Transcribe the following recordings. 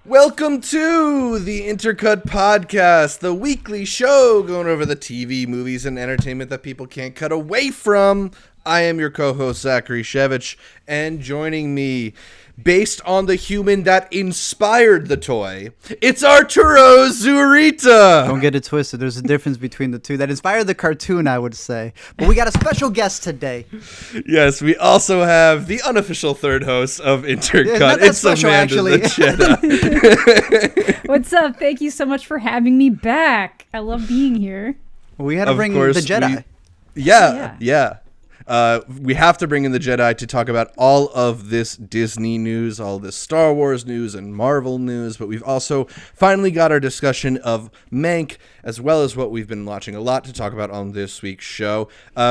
Welcome to the Intercut podcast, the weekly show going over the TV, movies, and entertainment that people can't cut away from. I am your co-host, Zachary Shevich, and joining me, based on the human that inspired the toy, it's Arturo Zurita. Don't get it twisted. There's a difference between the two. That inspired the cartoon, I would say. But we got a special guest today. Yes, we also have the unofficial third host of Intercut. Not that it's special, Amanda actually. the Jedi. What's up? Thank you so much for having me back. I love being here. We had to bring the Jedi. Yeah. We have to bring in the Jedi to talk about all of this Disney news, all this Star Wars news and Marvel news, but we've also finally got our discussion of Mank, as well as what we've been watching a lot to talk about on this week's show.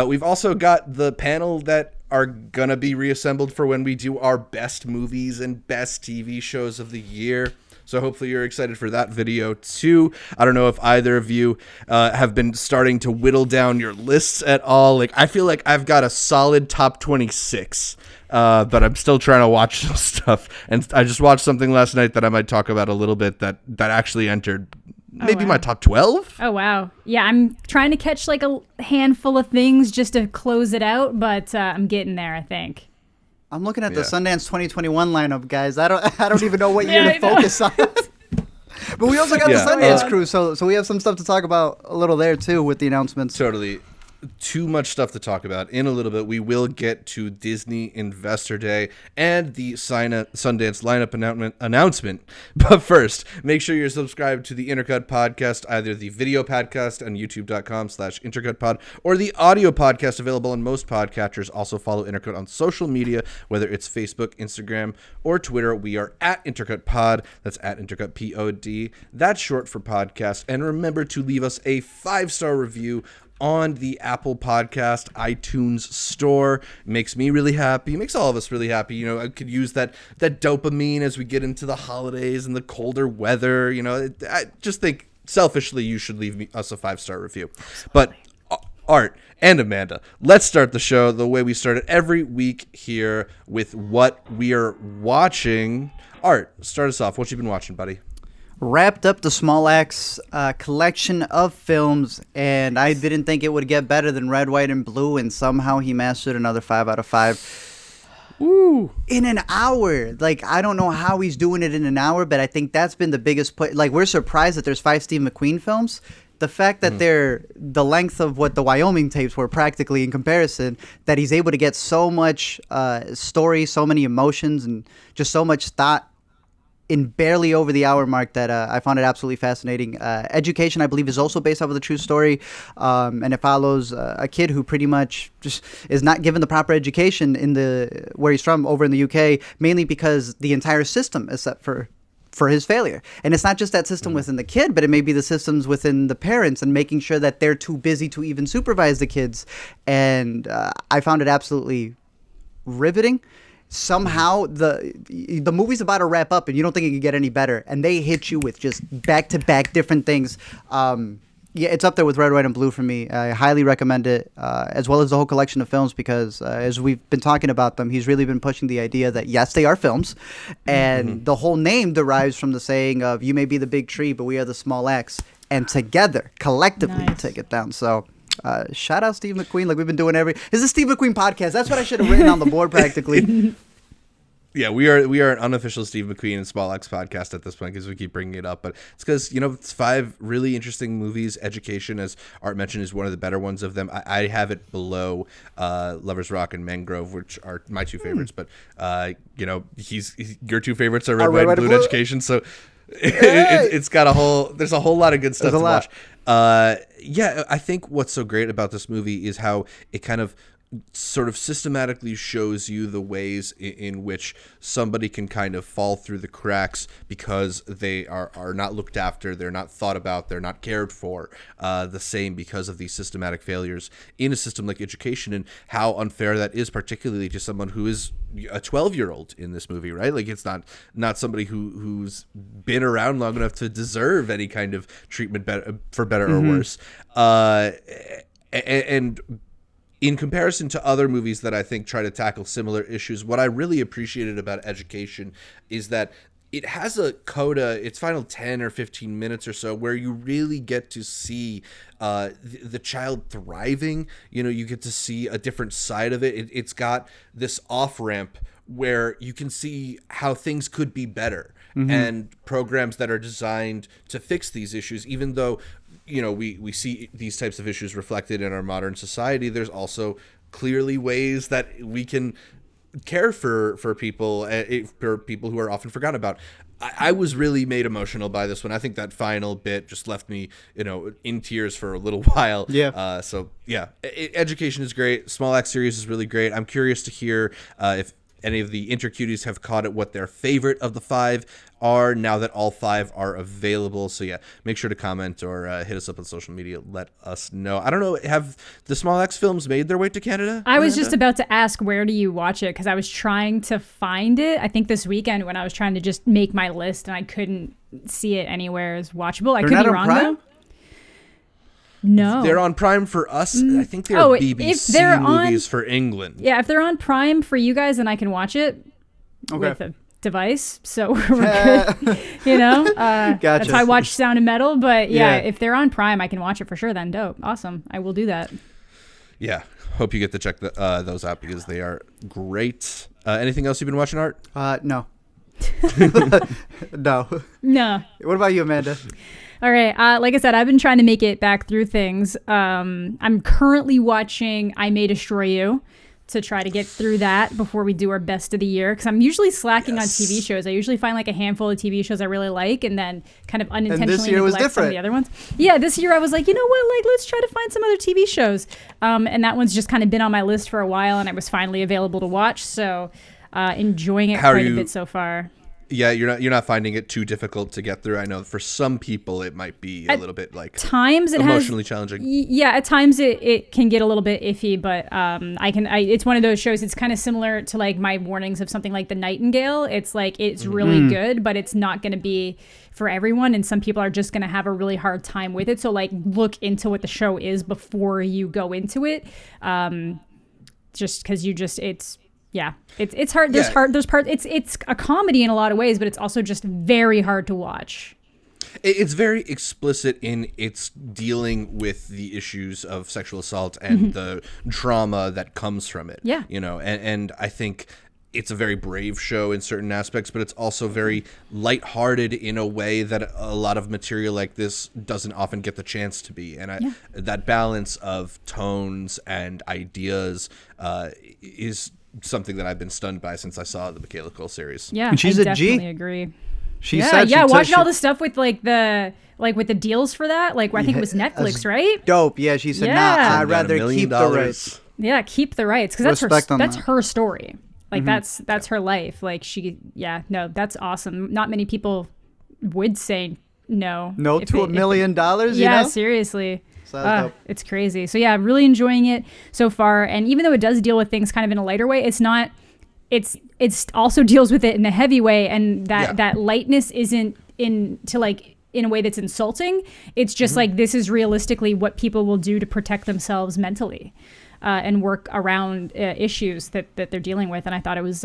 We've also got the panel that are gonna be reassembled for when we do our best movies and best TV shows of the year. So hopefully you're excited for that video too. I don't know if either of you have been starting to whittle down your lists at all. Like, I feel like I've got a solid top 26, but I'm still trying to watch some stuff. And I just watched something last night that I might talk about a little bit that actually entered maybe my top 12. Oh, wow. Yeah, I'm trying to catch like a handful of things just to close it out, but I'm getting there, I think. I'm looking at the Sundance 2021 lineup, guys. I don't even know what year to focus on. But we also got the Sundance crew, so we have some stuff to talk about a little there too with the announcements. Totally. Too much stuff to talk about. In a little bit, we will get to Disney Investor Day and the Sundance lineup announcement. But first, make sure you're subscribed to the Intercut podcast, either the video podcast on youtube.com/intercutpod or the audio podcast available on most podcatchers. Also follow Intercut on social media, whether it's Facebook, Instagram, or Twitter. We are at Intercut Pod. That's at Intercut Pod. That's short for podcast. And remember to leave us a 5-star review on the Apple Podcast iTunes store. It makes me really happy. It makes all of us really happy. You know, I could use that dopamine as we get into the holidays and the colder weather. You know, I just think selfishly you should leave us a 5-star review. But Art and Amanda, let's start the show the way we start it every week here with what we are watching. Art, start us off. What you been watching, buddy? Wrapped up the Small Axe collection of films, and I didn't think it would get better than Red, White, and Blue, and somehow he mastered another 5 out of 5. Ooh. In an hour. Like, I don't know how he's doing it in an hour, but I think that's been the biggest like, we're surprised that there's 5 Steve McQueen films. The fact that they're the length of what the Wyoming tapes were practically in comparison, that he's able to get so much story, so many emotions, and just so much thought in barely over the hour mark, that I found it absolutely fascinating. Education, I believe, is also based off of the true story, and it follows a kid who pretty much just is not given the proper education in where he's from over in the UK, mainly because the entire system is set for his failure. And it's not just that system within the kid, but it may be the systems within the parents and making sure that they're too busy to even supervise the kids. And I found it absolutely riveting. Somehow the movie's about to wrap up and you don't think it could get any better, and they hit you with just back-to-back different things. It's up there with Red, White, and Blue for me. I highly recommend it, as well as the whole collection of films, because as we've been talking about them, he's really been pushing the idea that yes, they are films, and the whole name derives from the saying of "you may be the big tree, but we are the small axe," and together, collectively, you take it down. So shout out Steve McQueen. Like, we've been doing this is Steve McQueen podcast. That's what I should have written on the board practically. Yeah, we are an unofficial Steve McQueen and Small X podcast at this point because we keep bringing it up. But it's because, you know, it's 5 really interesting movies. Education, as Art mentioned, is one of the better ones of them. I have it below Lovers Rock and Mangrove, which are my 2 favorites. But, you know, your 2 favorites are Red, White, and Blue and Education. So it's got there's a whole lot of good stuff to watch. Yeah, I think what's so great about this movie is how it kind of sort of systematically shows you the ways in which somebody can kind of fall through the cracks because they are not looked after, they're not thought about, they're not cared for, the same because of these systematic failures in a system like education, and how unfair that is, particularly to someone who is a 12-year-old in this movie, right? Like, it's not somebody who's been around long enough to deserve any kind of treatment, for better or worse. And in comparison to other movies that I think try to tackle similar issues, what I really appreciated about Education is that it has a coda, its final 10 or 15 minutes or so, where you really get to see the child thriving. You know, you get to see a different side of it. It's got this off-ramp where you can see how things could be better, and programs that are designed to fix these issues. Even though, you know, we see these types of issues reflected in our modern society, there's also clearly ways that we can care for people who are often forgotten about. I was really made emotional by this one. I think that final bit just left me, you know, in tears for a little while. Yeah. So yeah, Education is great. Small Axe series is really great. I'm curious to hear if any of the Intercuties have caught it, what their favorite of the 5 are now that all 5 are available. So yeah, make sure to comment or hit us up on social media. Let us know. I don't know, have the Small Axe films made their way to Canada? I was just about to ask, where do you watch it? Because I was trying to find it, I think this weekend, when I was trying to just make my list, and I couldn't see it anywhere as watchable. I could be wrong, though. No. They're on Prime for us. I think they're BBC movies for England. Yeah, if they're on Prime for you guys, then I can watch it with a device. So we're good. You know? Gotcha. That's how I watch Sound of Metal. But yeah, if they're on Prime, I can watch it for sure then. Dope. Awesome. I will do that. Yeah. Hope you get to check those out because they are great. Anything else you've been watching, Art? No. No. What about you, Amanda? All right. Like I said, I've been trying to make it back through things. I'm currently watching I May Destroy You to try to get through that before we do our best of the year. Because I'm usually slacking on TV shows. I usually find like a handful of TV shows I really like and then kind of unintentionally neglect some of the other ones. Yeah, this year I was like, you know what? Like, let's try to find some other TV shows. And that one's just kind of been on my list for a while, and it was finally available to watch. So enjoying it quite a bit so far. Yeah, you're not finding it too difficult to get through. I know for some people it might be a little bit like times emotionally challenging. Yeah, at times it can get a little bit iffy, but it's one of those shows. It's kind of similar to like my warnings of something like The Nightingale. It's like it's really good, but it's not going to be for everyone, and some people are just going to have a really hard time with it. So like look into what the show is before you go into it, just because it's hard. There's parts. It's a comedy in a lot of ways, but it's also just very hard to watch. It's very explicit in its dealing with the issues of sexual assault and the trauma that comes from it. Yeah, you know, and I think it's a very brave show in certain aspects, but it's also very lighthearted in a way that a lot of material like this doesn't often get the chance to be. And that balance of tones and ideas is something that I've been stunned by since I saw the Michaela Cole series. Yeah, and she's I a definitely G. agree. Watching all the stuff with with the deals for that. Like I think it was Netflix, right? Dope. Yeah, she said, "Nah, I'd rather keep the rights." Yeah, keep the rights because that's her story. Like that's her life. Like that's awesome. Not many people would say no. No to $1 million. Yeah, you know? Seriously. It's crazy. So yeah, really enjoying it so far. And even though it does deal with things kind of in a lighter way, it's also deals with it in a heavy way. And that lightness isn't in a way that's insulting. It's just like, this is realistically what people will do to protect themselves mentally. And work around issues that they're dealing with. And I thought it was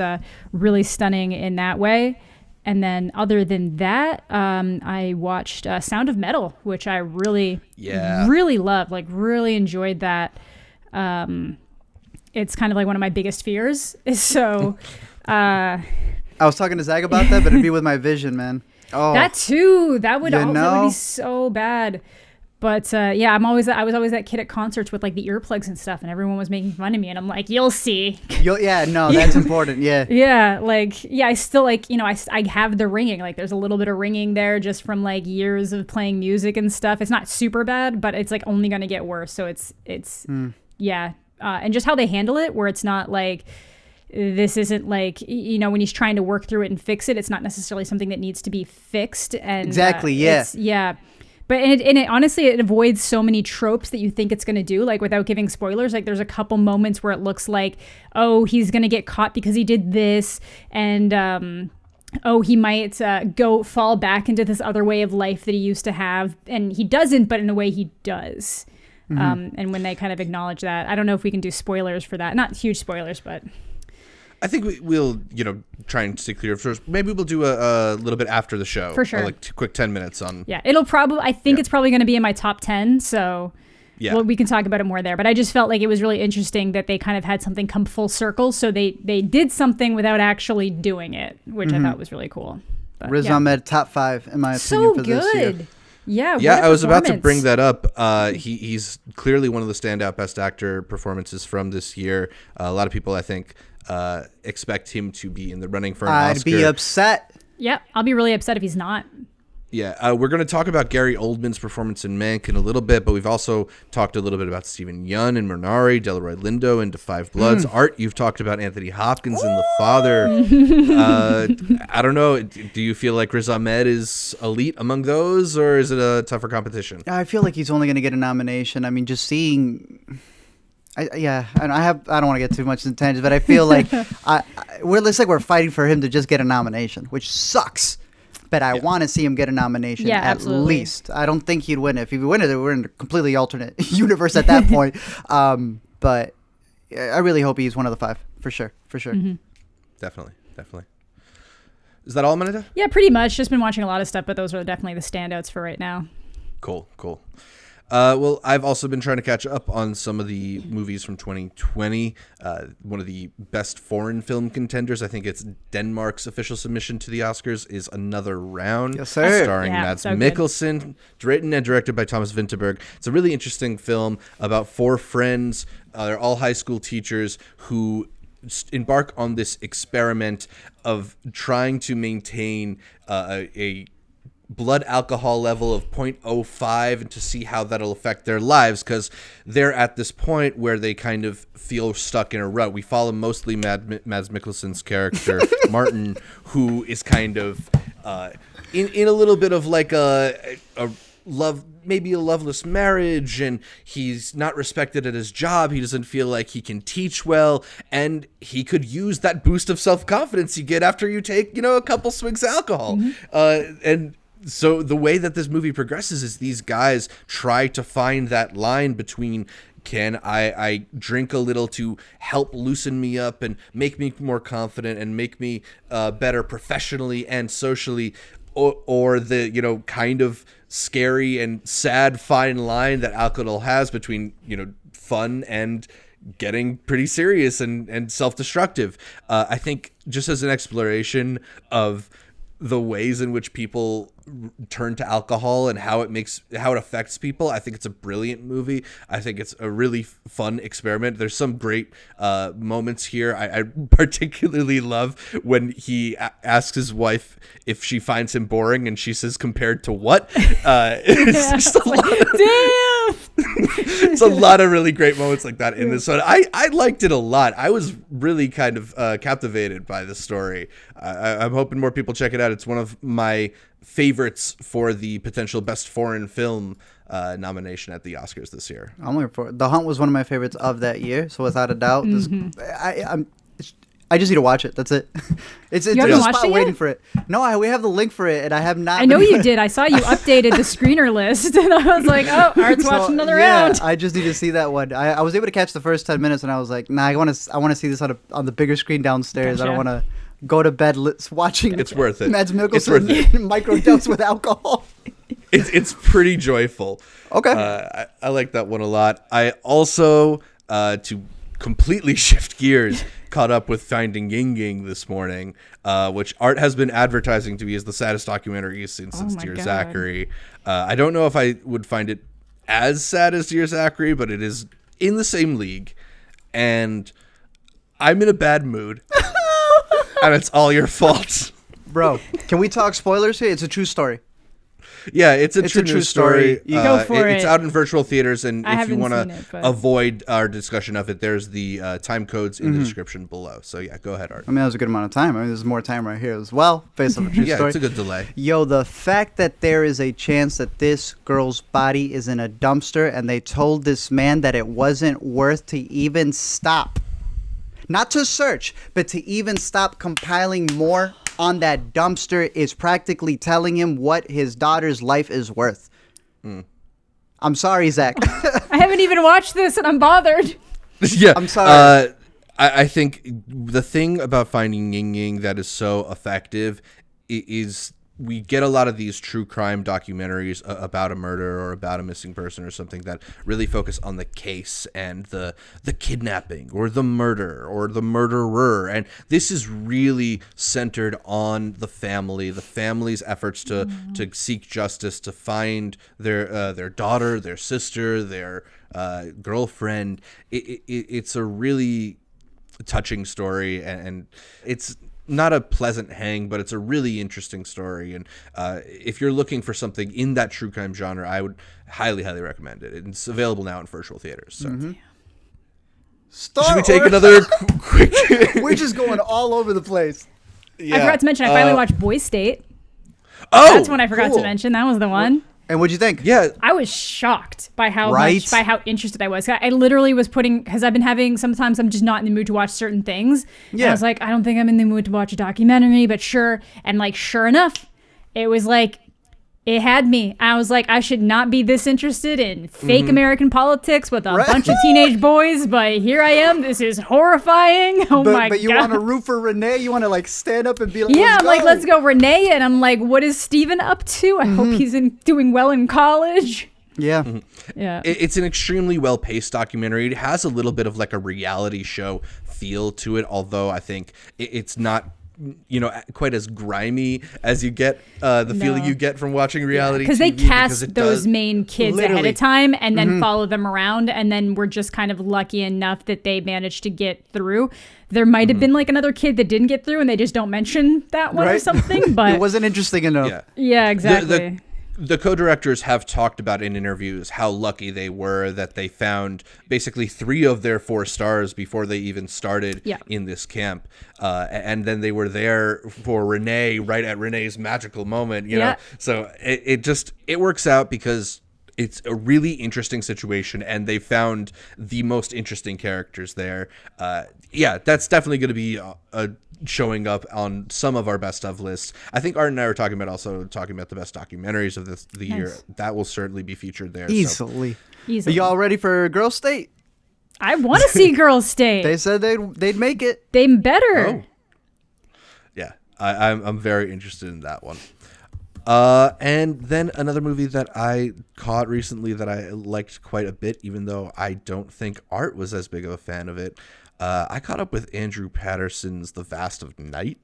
really stunning in that way. And then other than that, I watched Sound of Metal, which I really loved, like really enjoyed that. It's kind of like one of my biggest fears. So I was talking to Zach about that, but it'd be with my vision, man. Oh, that too. That would be so bad. But I was always that kid at concerts with like the earplugs and stuff, and everyone was making fun of me, and I'm like, you'll see. That's important. Yeah. I still I have the ringing. Like there's a little bit of ringing there just from like years of playing music and stuff. It's not super bad, but it's like only gonna get worse. So it's and just how they handle it, where it's not like, this isn't like, when he's trying to work through it and fix it, it's not necessarily something that needs to be fixed. And exactly. But it honestly, it avoids so many tropes that you think it's going to do, like without giving spoilers. Like there's a couple moments where it looks like, oh, he's going to get caught because he did this. And, he might fall back into this other way of life that he used to have. And he doesn't, but in a way he does. And when they kind of acknowledge that, I don't know if we can do spoilers for that. Not huge spoilers, but... I think we'll try and stay clear of first. Maybe we'll do a little bit after the show. For sure. Like quick 10 minutes on. Yeah, it'll probably. I think it's probably going to be in my top 10. So. Yeah. Well, we can talk about it more there, but I just felt like it was really interesting that they kind of had something come full circle. So they did something without actually doing it, which I thought was really cool. But, Riz Ahmed, top 5 in my opinion for this year. So good. Yeah, I was about to bring that up. He's clearly one of the standout best actor performances from this year. A lot of people, I think, expect him to be in the running for an Oscar. I'd be upset. Yeah, I'll be really upset if he's not. Yeah, we're going to talk about Gary Oldman's performance in Mank in a little bit, but we've also talked a little bit about Stephen Yeun and Minari, Delroy Lindo in To Five Bloods. Art, you've talked about Anthony Hopkins in The Father. I don't know. Do you feel like Riz Ahmed is elite among those, or is it a tougher competition? I feel like he's only going to get a nomination. I mean, just seeing... I don't want to get too much in tangents, but I feel like it's like we're fighting for him to just get a nomination, which sucks. But I want to see him get a nomination at least. I don't think he'd win it. If he win it, we're in a completely alternate universe at that point. But I really hope he's one of the 5 for sure. Mm-hmm. Definitely. Is that all, Manita? Yeah, pretty much. Just been watching a lot of stuff, but those are definitely the standouts for right now. Cool. Well, I've also been trying to catch up on some of the movies from 2020. One of the best foreign film contenders, I think it's Denmark's official submission to the Oscars, is Another Round, yes, sir. Starring Mads Mikkelsen, written and directed by Thomas Vinterberg. It's a really interesting film about 4 friends. They're all high school teachers who embark on this experiment of trying to maintain a blood alcohol level of 0.05 and to see how that'll affect their lives, because they're at this point where they kind of feel stuck in a rut. We follow mostly Mads Mikkelsen's character Martin, who is kind of in a little bit of like a love, maybe a loveless marriage, and he's not respected at his job. He doesn't feel like he can teach well, and he could use that boost of self-confidence you get after you take a couple swigs of alcohol. And so the way that this movie progresses is these guys try to find that line between, can I drink a little to help loosen me up and make me more confident and make me better professionally and socially, or the kind of scary and sad fine line that alcohol has between fun and getting pretty serious and self-destructive. I think just as an exploration of the ways in which people turn to alcohol and how it affects people, I think it's a brilliant movie. I think it's a really fun experiment. There's some great moments here. I particularly love when he asks his wife if she finds him boring, and she says, "Compared to what?" It's just a lot of, damn. It's a lot of really great moments like that in this one. I liked it a lot. I was really kind of captivated by the story. I'm hoping more people check it out. It's one of my favorites for the potential best foreign film nomination at the Oscars this year. I'm looking for it. The Hunt was one of my favorites of that year, so without a doubt, I just need to watch it. That's it. It's you haven't watched it waiting yet? for it. No, we have the link for it, and I have not. I know you did. I saw you updated the screener list, and I was like, "Oh, Art's watching Another Round." I just need to see that one. I was able to catch the first 10 minutes, and I was like, "Nah, I want to see this on the bigger screen downstairs. Gotcha. I don't want to go to bed watching. It's worth it. Mads Mikkelsen microdose with alcohol. It's pretty joyful. Okay. I like that one a lot. I also to completely shift gears, caught up with Finding Yingying this morning, which Art has been advertising to me as the saddest documentary he's seen since Dear Zachary. I don't know if I would find it as sad as Dear Zachary, but it is in the same league, and I'm in a bad mood, and it's all your fault. Bro, can we talk spoilers here? It's a true story. Yeah, it's a true story. You go for it. It's out in virtual theaters, and if you want to avoid our discussion of it, there's the time codes in the description below. So yeah, go ahead, Art. I mean, that was a good amount of time. I mean, there's more time right here as well, based on a true story. Yeah, it's a good delay. Yo, the fact that there is a chance that this girl's body is in a dumpster, and they told this man that it wasn't worth to even stop. Not to search, but to even stop compiling more on that dumpster is practically telling him what his daughter's life is worth. I'm sorry, Zach. I haven't even watched this, and I'm bothered. Yeah, I'm sorry. I think the thing about finding Yingying that is so effective is we get a lot of these true crime documentaries about a murder or about a missing person or something that really focus on the case and the kidnapping or the murder or the murderer. And this is really centered on the family's efforts to seek justice, to find their daughter, their sister, their girlfriend. It's a really touching story, and it's not a pleasant hang, but it's a really interesting story. And if you're looking for something in that true crime genre, I would highly recommend it. It's available now in virtual theaters. So. Should we take another quick? We're just going all over the place. Yeah. I forgot to mention I finally watched Boy State. Oh, that's one I forgot to mention. That was the one. And what'd you think? Yeah, I was shocked by how interested I was. I literally was because I've been having, sometimes I'm just not in the mood to watch certain things. Yeah. And I was like, I don't think I'm in the mood to watch a documentary, but sure. And like, sure enough, it was like, it had me. I was like, I should not be this interested in fake American politics with a bunch of teenage boys, but here I am. This is horrifying. Oh my God. But you want to root for Renee? You want to like stand up and be like, yeah, I'm like, let's go Renee. And I'm like, what is Steven up to? I hope he's doing well in college. Yeah. Yeah. It's an extremely well-paced documentary. It has a little bit of like a reality show feel to it, although I think it's not quite as grimy as you get the feeling you get from watching reality because they cast those main kids ahead of time and then follow them around, and then we're just kind of lucky enough that they managed to get through. There might have been like another kid that didn't get through and they just don't mention that one or something, but it wasn't interesting enough. Yeah, exactly. The co-directors have talked about in interviews how lucky they were that they found basically 3 of their 4 stars before they even started in this camp. And then they were there for Renee right at Renee's magical moment, you know? So it works out because it's a really interesting situation and they found the most interesting characters there. That's definitely going to be showing up on some of our best of lists. I think Art and I were talking about the best documentaries of the year. That will certainly be featured there. Easily. Are y'all ready for Girl State? I want to see Girl State. They said they'd make it. They better. Oh. Yeah, I'm very interested in that one. And then another movie that I caught recently that I liked quite a bit, even though I don't think Art was as big of a fan of it. I caught up with Andrew Patterson's The Vast of Night,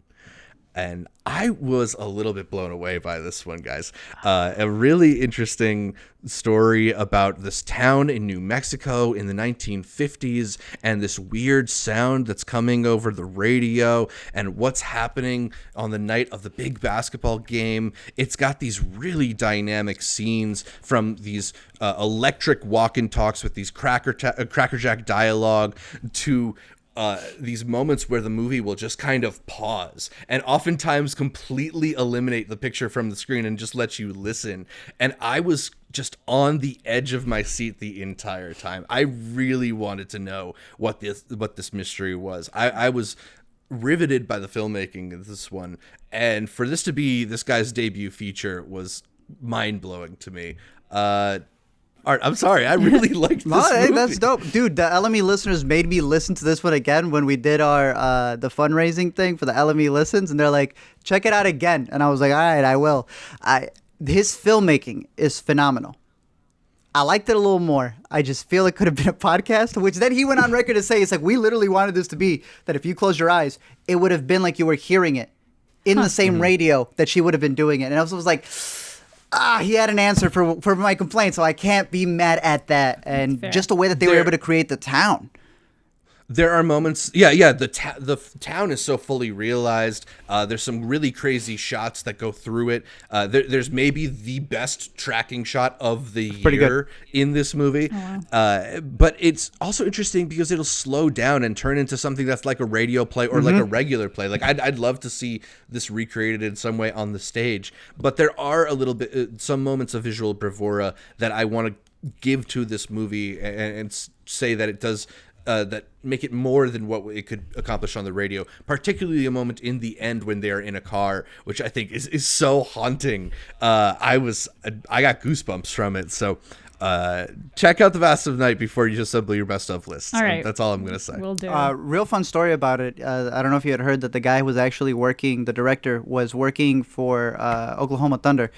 and I was a little bit blown away by this one, guys. A really interesting story about this town in New Mexico in the 1950s and this weird sound that's coming over the radio and what's happening on the night of the big basketball game. It's got these really dynamic scenes from these electric walk-and-talks with these crackerjack dialogue to these moments where the movie will just kind of pause and oftentimes completely eliminate the picture from the screen and just let you listen. And I was just on the edge of my seat the entire time. I really wanted to know what this mystery was. I was riveted by the filmmaking of this one, and for this to be this guy's debut feature was mind-blowing to me. Art, I'm sorry. I really liked this movie. That's dope. Dude, the LME listeners made me listen to this one again when we did our the fundraising thing for the LME listens, and they're like, check it out again. And I was like, all right, I will. His filmmaking is phenomenal. I liked it a little more. I just feel it could have been a podcast, which then he went on record to say, it's like, we literally wanted this to be that if you close your eyes, it would have been like you were hearing it in the same radio that she would have been doing it. And I was like... he had an answer for my complaint, so I can't be mad at that. And just the way that they were able to create the town. There are moments, the town is so fully realized. There's some really crazy shots that go through it. There's maybe the best tracking shot of the year in this movie. Oh, wow. But it's also interesting because it'll slow down and turn into something that's like a radio play or like a regular play. Like I'd love to see this recreated in some way on the stage. But there are a little bit some moments of visual bravura that I want to give to this movie and say that it does. That make it more than what it could accomplish on the radio, particularly a moment in the end when they are in a car, which I think is so haunting. I got goosebumps from it. So check out The Vast of Night before you assemble your best of list. All right. That's all I'm going to say. Will do. Real fun story about it. I don't know if you had heard that the guy was actually working, the director was working for Oklahoma Thunder,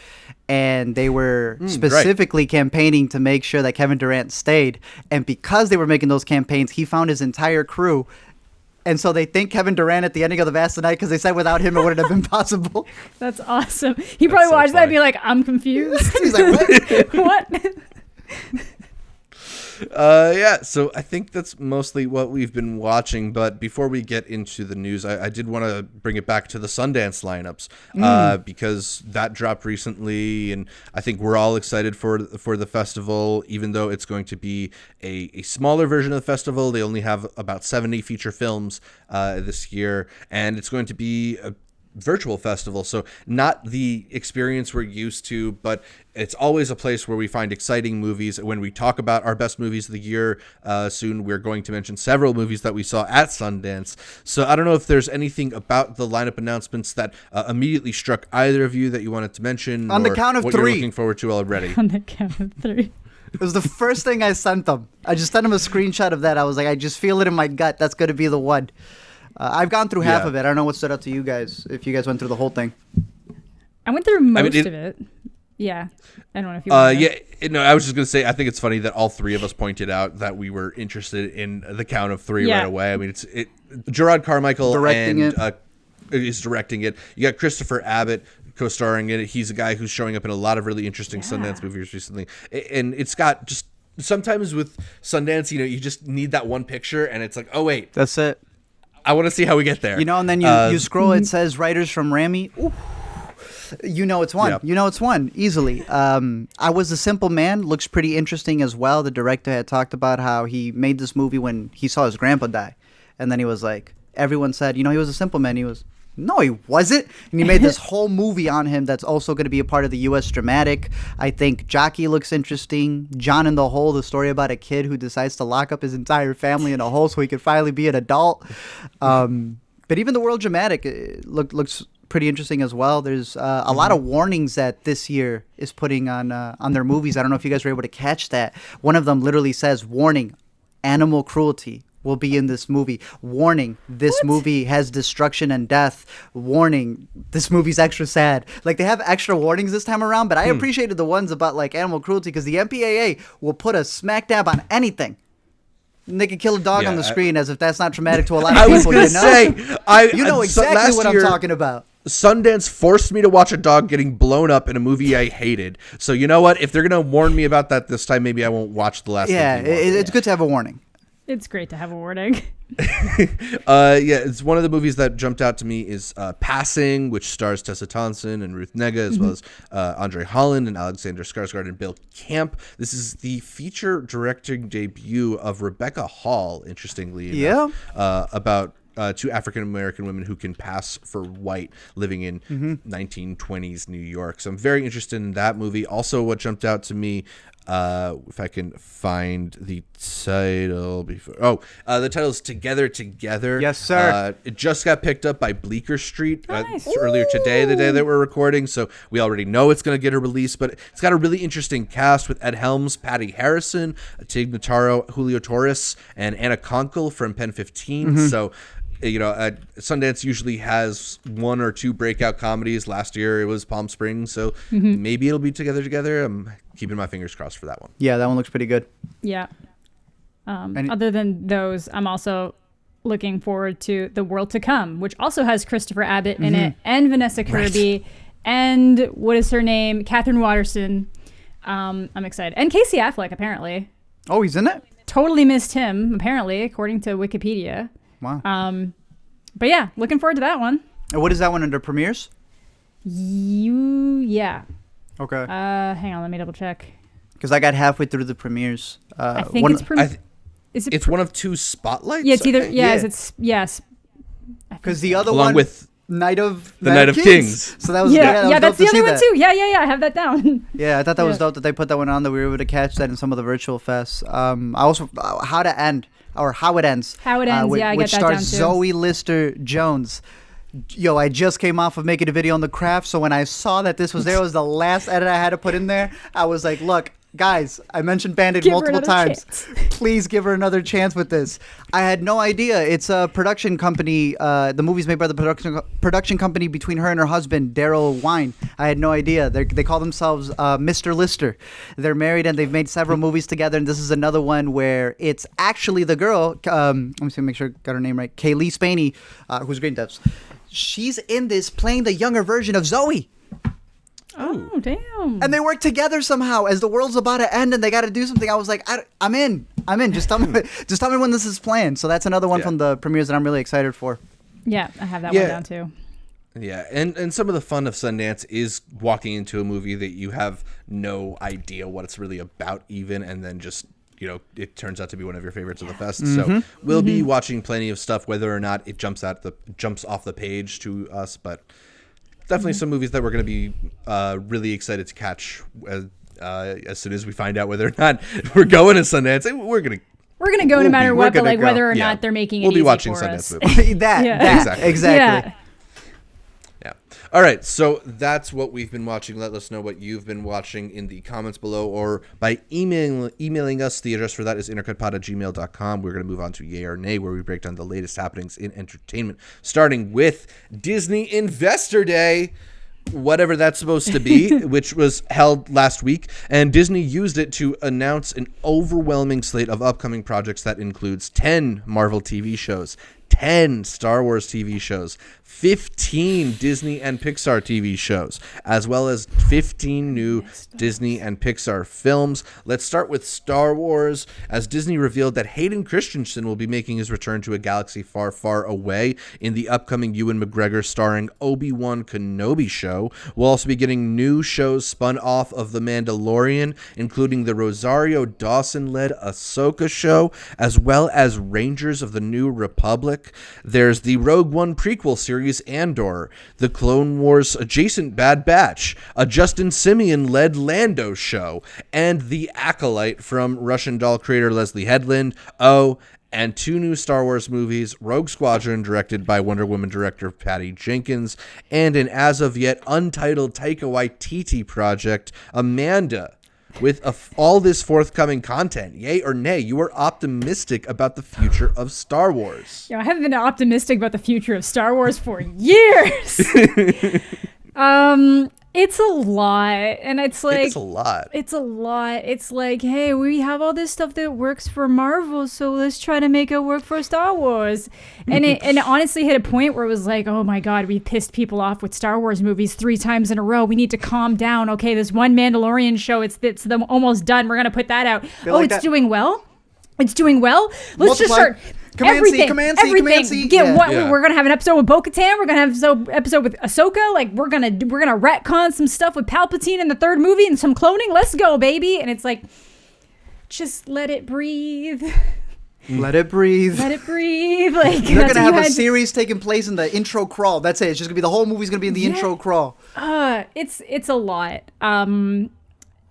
and they were specifically campaigning to make sure that Kevin Durant stayed. And because they were making those campaigns, he found his entire crew. And so they thank Kevin Durant at the ending of The Vast of Night because they said without him it wouldn't have been possible. That's awesome. He probably watched that and be like, I'm confused. He's like, what? What? Yeah, so I think that's mostly what we've been watching. But before we get into the news, I did want to bring it back to the Sundance lineups because that dropped recently, and I think we're all excited for the festival, even though it's going to be a smaller version of the festival. They only have about 70 feature films this year, and it's going to be a virtual festival, so not the experience we're used to, but it's always a place where we find exciting movies. When we talk about our best movies of the year soon, we're going to mention several movies that we saw at Sundance. So I don't know if there's anything about the lineup announcements that immediately struck either of you that you wanted to mention on the count of what 3 you're looking forward to already. On the count of 3. It was the first thing I sent them. I just sent him a screenshot of that. I was like, I just feel it in my gut. That's going to be the one. I've gone through half of it. I don't know what stood out to you guys, if you guys went through the whole thing. I went through most of it. Yeah. I don't know if you I was just going to say, I think it's funny that all 3 of us pointed out that we were interested in the count of 3 right away. I mean, Gerard Carmichael is directing it. You got Christopher Abbott co-starring in it. He's a guy who's showing up in a lot of really interesting Sundance movies recently. And it's got just, sometimes with Sundance, you just need that one picture and it's like, oh, wait. That's it. I want to see how we get there. And then you scroll, it says writers from Rami. Ooh. It's one. Yep. It's one, easily. I Was a Simple Man looks pretty interesting as well. The director had talked about how he made this movie when he saw his grandpa die. And then he was like, everyone said, he was a simple man. He was, no, he wasn't. And he made this whole movie on him that's also going to be a part of the U.S. dramatic. I think Jockey looks interesting. John in the Hole, the story about a kid who decides to lock up his entire family in a hole so he can finally be an adult. But even the world dramatic looks pretty interesting as well. There's a lot of warnings that this year is putting on their movies. I don't know if you guys were able to catch that. One of them literally says, warning, animal cruelty will be in this movie. Warning, this movie has destruction and death. Warning, this movie's extra sad. Like, they have extra warnings this time around, but I appreciated the ones about, like, animal cruelty because the MPAA will put a smack dab on anything. And they can kill a dog on the screen as if that's not traumatic to a lot of people. I was going to say, you know exactly what I'm talking about. Sundance forced me to watch a dog getting blown up in a movie I hated. So you know what? If they're going to warn me about that this time, maybe I won't watch the last. It's good to have a warning. It's great to have a warning. It's one of the movies that jumped out to me is Passing, which stars Tessa Thompson and Ruth Negga, as well as Andre Holland and Alexander Skarsgård and Bill Camp. This is the feature directing debut of Rebecca Hall, interestingly enough, about 2 African-American women who can pass for white living in 1920s New York. So I'm very interested in that movie. Also, what jumped out to me, if I can find the title before. The title is Together. Yes, sir. It just got picked up by Bleecker Street earlier today, the day that we're recording. So we already know it's going to get a release, but it's got a really interesting cast with Ed Helms, Patty Harrison, Tig Notaro, Julio Torres, and Anna Konkle from Pen 15. So, Sundance usually has 1 or 2 breakout comedies. Last year it was Palm Springs, so maybe it'll be Together. I'm keeping my fingers crossed for that one. Yeah, that one looks pretty good. Yeah. Other than those, I'm also looking forward to The World to Come, which also has Christopher Abbott in it, and Vanessa Kirby, and what is her name? Catherine Watterson. I'm excited. And Casey Affleck, apparently. Oh, he's in it? Totally missed him, apparently, according to Wikipedia. Wow. But yeah, looking forward to that one. And what is that one under premieres? Yeah. Okay. Hang on, let me double check. Because I got halfway through the premieres. I think it's one of 2 spotlights. Yeah, it's either yes. Because the other along one with Night of Kings. So that was that's the other one too. Yeah. I have that down. Yeah, I thought that was dope that they put that one on. That we were able to catch that in some of the virtual fests. I also How It Ends. I got that which down stars too. Zoe Lister-Jones. Yo, I just came off of making a video on The Craft, so when I saw that this was there, it was the last edit I had to put in there. I was like, look, Guys, I mentioned Bandit Give her multiple another times. Please give her another chance with this. I had no idea. It's a production company. The movie's made by the production company between her and her husband, Daryl Wine. I had no idea. They call themselves Mr. Lister. They're married and they've made several movies together. And this is another one where it's actually the girl. Let me see, make sure I got her name right. Kaylee Spaney, who's Green Devs. She's in this playing the younger version of Zoe. Oh, damn. And they work together somehow as the world's about to end and they got to do something. I was like, I'm in. Just tell me when this is planned. So that's another one from the premieres that I'm really excited for. Yeah, I have that one down too. Yeah, and some of the fun of Sundance is walking into a movie that you have no idea what it's really about even, and then just, you know, it turns out to be one of your favorites of the fest. So we'll be watching plenty of stuff, whether or not it jumps off the page to us, but definitely some movies that we're going to be really excited to catch as soon as we find out whether or not we're going to Sundance. We're going to go no matter what, but like whether or not they're making it easy for us. We'll be watching Sundance movies. that exactly. Yeah. All right, so that's what we've been watching. Let us know what you've been watching in the comments below or by emailing us. The address for that is intercutpod@gmail.com. We're going to move on to Yay or Nay, where we break down the latest happenings in entertainment, starting with Disney Investor Day, whatever that's supposed to be, which was held last week. And Disney used it to announce an overwhelming slate of upcoming projects that includes 10 Marvel TV shows, 10 Star Wars TV shows, 15 Disney and Pixar TV shows, as well as 15 new Disney and Pixar films. Let's start with Star Wars, as Disney revealed that Hayden Christensen will be making his return to a galaxy far, far away in the upcoming Ewan McGregor starring Obi-Wan Kenobi show. We'll also be getting new shows spun off of The Mandalorian, including the Rosario Dawson-led Ahsoka show, as well as Rangers of the New Republic. There's the Rogue One prequel series Andor, the Clone Wars adjacent Bad Batch, a Justin Simeon-led Lando show, and The Acolyte from Russian Doll creator Leslie Headland, and 2 new Star Wars movies, Rogue Squadron, directed by Wonder Woman director Patty Jenkins, and an as-of-yet untitled Taika Waititi project, Amanda. With all this forthcoming content, yay or nay, you are optimistic about the future of Star Wars. I haven't been optimistic about the future of Star Wars for years. It's a lot, and it's like it's a lot. It's like, hey, we have all this stuff that works for Marvel, so let's try to make it work for Star Wars. And it honestly hit a point where it was like, oh my God, we pissed people off with Star Wars movies 3 times in a row. We need to calm down. Okay, this one Mandalorian show, it's almost done. We're gonna put that out. It's doing well. It's doing well. Let's just start. Everything. We're gonna have an episode with Bo-Katan. We're gonna have an episode with Ahsoka. Like we're gonna retcon some stuff with Palpatine in the 3rd movie and some cloning. Let's go, baby! And it's like, just let it breathe. Let it breathe. Let it breatve. Like they're gonna have a series taking place in the intro crawl. That's it. It's just gonna be the whole movie's gonna be in the intro crawl. It's a lot. And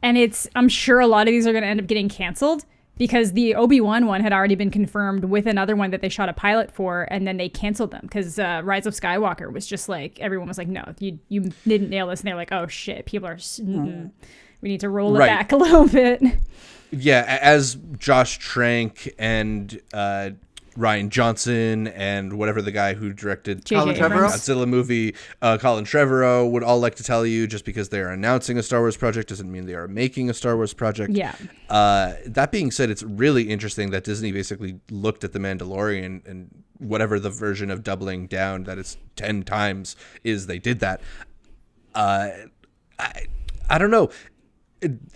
I'm sure a lot of these are gonna end up getting canceled. Because the Obi-Wan one had already been confirmed with another one that they shot a pilot for, and then they canceled them because Rise of Skywalker was just like, everyone was like, no, you didn't nail this. And they're like, oh shit, people are, we need to roll it back a little bit. Yeah, as Josh Trank and Ryan Johnson and whatever the guy who directed the Godzilla movie, Colin Trevorrow, would all like to tell you, just because they are announcing a Star Wars project doesn't mean they are making a Star Wars project. Yeah. That being said, it's really interesting that Disney basically looked at The Mandalorian and whatever the version of doubling down that it's 10 times is, they did that. I don't know.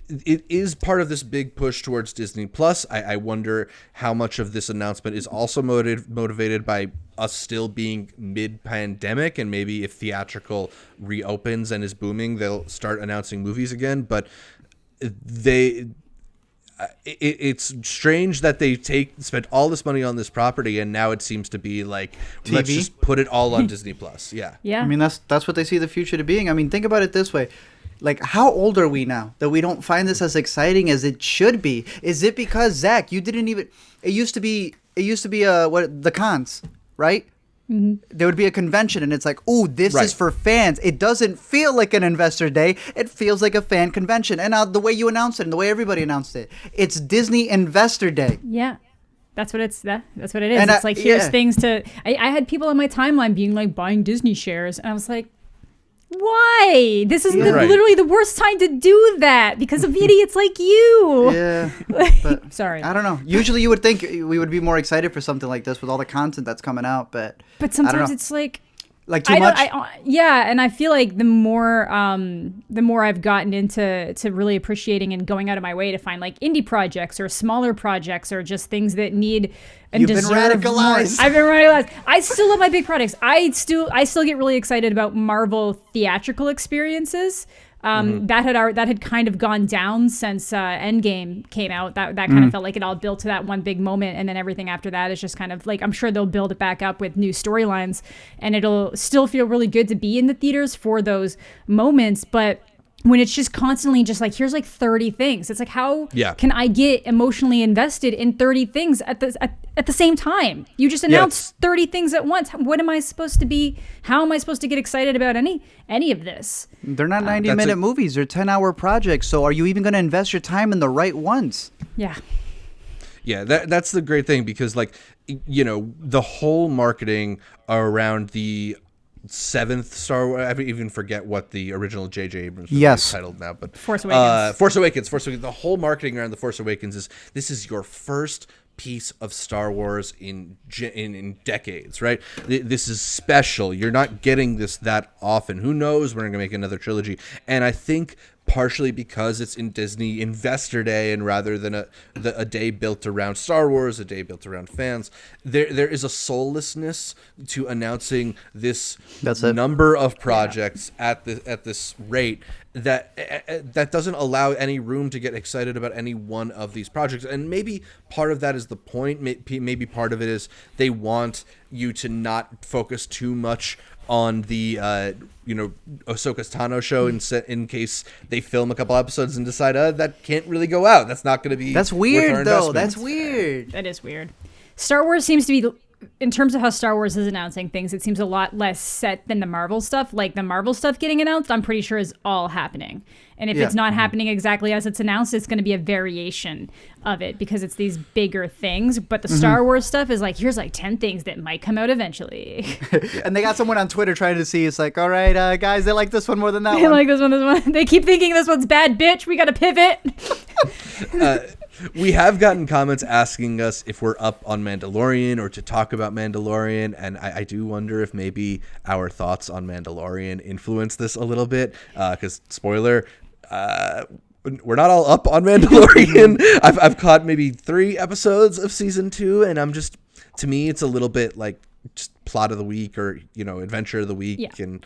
It is part of this big push towards Disney Plus. I wonder how much of this announcement is also motivated by us still being mid-pandemic, and maybe if theatrical reopens and is booming, they'll start announcing movies again. But it's strange that they spent all this money on this property, and now it seems to be like, let's just put it all on Disney Plus. Yeah. I mean, that's what they see the future to being. I mean, think about it this way. Like, how old are we now that we don't find this as exciting as it should be? Is it because, Zach, you didn't even... It used to be the cons, right? There would be a convention, and it's like, oh, this is for fans. It doesn't feel like an investor day. It feels like a fan convention. And the way you announced it and the way everybody announced it, it's Disney Investor Day. Yeah. That's what that's what it is. And it's like, here's things to... I had people on my timeline being like, buying Disney shares. And I was like, why? This is literally the worst time to do that because of idiots like you. Yeah. But sorry. I don't know. Usually you would think we would be more excited for something like this with all the content that's coming out, but sometimes it's like too much. And I feel like the more I've gotten into really appreciating and going out of my way to find like indie projects or smaller projects or just things that need and You've been radicalized. I've been radicalized. I still love my big projects. I still get really excited about Marvel theatrical experiences. That had kind of gone down since Endgame came out. That kind of felt like it all built to that one big moment, and then everything after that is just kind of like, I'm sure they'll build it back up with new storylines, and it'll still feel really good to be in the theaters for those moments. But when it's just constantly just like, here's like 30 things, it's like, how can I get emotionally invested in 30 things at the same time? You just announced 30 things at once. What am I supposed to be? How am I supposed to get excited about any of this? They're not 90-minute movies. They're 10-hour projects. So are you even going to invest your time in the right ones? Yeah. Yeah, that's the great thing, because like, you know, the whole marketing around the 7th Star Wars, I even forget what the original J.J. Abrams is titled now, but Force Awakens. Force Awakens. The whole marketing around the Force Awakens is, this is your first piece of Star Wars in decades, right? This is special. You're not getting this that often. Who knows when we're gonna make another trilogy? And I think partially because it's in Disney Investor Day, and rather than a day built around Star Wars, a day built around fans, there is a soullessness to announcing this number of projects at this rate that doesn't allow any room to get excited about any one of these projects. And maybe part of that is the point. Maybe part of it is they want you to not focus too much on the Ahsoka Tano show in case they film a couple episodes and decide that can't really go out. That's not going to be. That's weird though. That's weird. That is weird. Star Wars seems to be, in terms of how Star Wars is announcing things, it seems a lot less set than the Marvel stuff. Like the Marvel stuff getting announced, I'm pretty sure is all happening. And if it's not happening exactly as it's announced, it's going to be a variation of it because it's these bigger things. But the Star Wars stuff is like, here's like 10 things that might come out eventually. And they got someone on Twitter trying to see, it's like, all right, guys, they like this one more than that one. They like this one. They keep thinking this one's bad, bitch. We got to pivot. We have gotten comments asking us if we're up on Mandalorian or to talk about Mandalorian, and I do wonder if maybe our thoughts on Mandalorian influence this a little bit, because spoiler, we're not all up on Mandalorian. I've caught maybe 3 episodes of season 2, and I'm just, to me, it's a little bit like just plot of the week or adventure of the week, and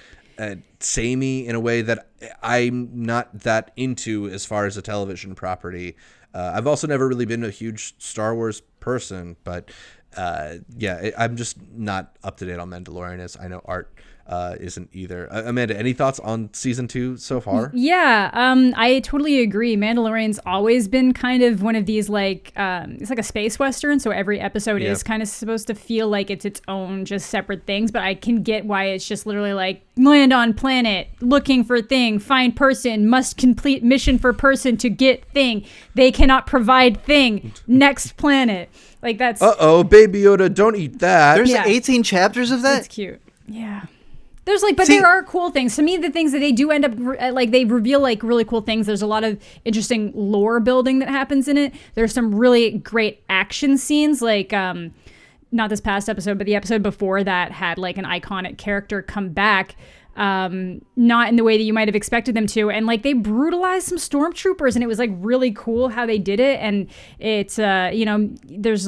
samey in a way that I'm not that into as far as a television property. I've also never really been a huge Star Wars person, but I'm just not up to date on Mandalorian, as I know Art isn't either. Amanda, any thoughts on season 2 so far? Yeah, I totally agree. Mandalorian's always been kind of one of these like it's like a space western, so every episode is kind of supposed to feel like it's its own just separate things, but I can get why it's just literally like land on planet, looking for thing, find person, must complete mission for person to get thing, they cannot provide thing, next planet. Like that's Baby Yoda, don't eat that. There's 18 chapters of that. It's cute. Yeah. There's like, but there are cool things. To me, the things that they do end up, like they reveal like really cool things. There's a lot of interesting lore building that happens in it. There's some really great action scenes, like not this past episode, but the episode before that had like an iconic character come back, not in the way that you might have expected them to, and like they brutalized some stormtroopers, and it was like really cool how they did it. And it's there's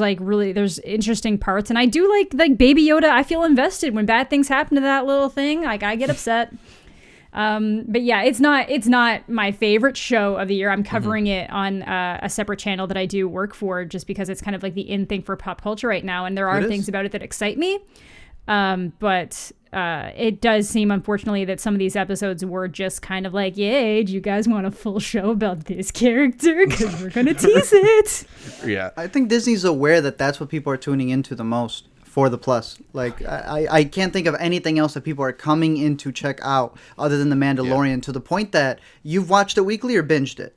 interesting parts, and I do like Baby Yoda. I feel invested when bad things happen to that little thing. Like I get upset. But yeah, it's not my favorite show of the year. I'm covering it on a separate channel that I do work for, just because it's kind of like the in thing for pop culture right now, and there are things about it that excite me. But it does seem, unfortunately, that some of these episodes were just kind of like, yay, do you guys want a full show about this character? Because we're going to tease it. Yeah. I think Disney's aware that that's what people are tuning into the most for the Plus. Like, I can't think of anything else that people are coming in to check out other than The Mandalorian, to the point that you've watched it weekly or binged it?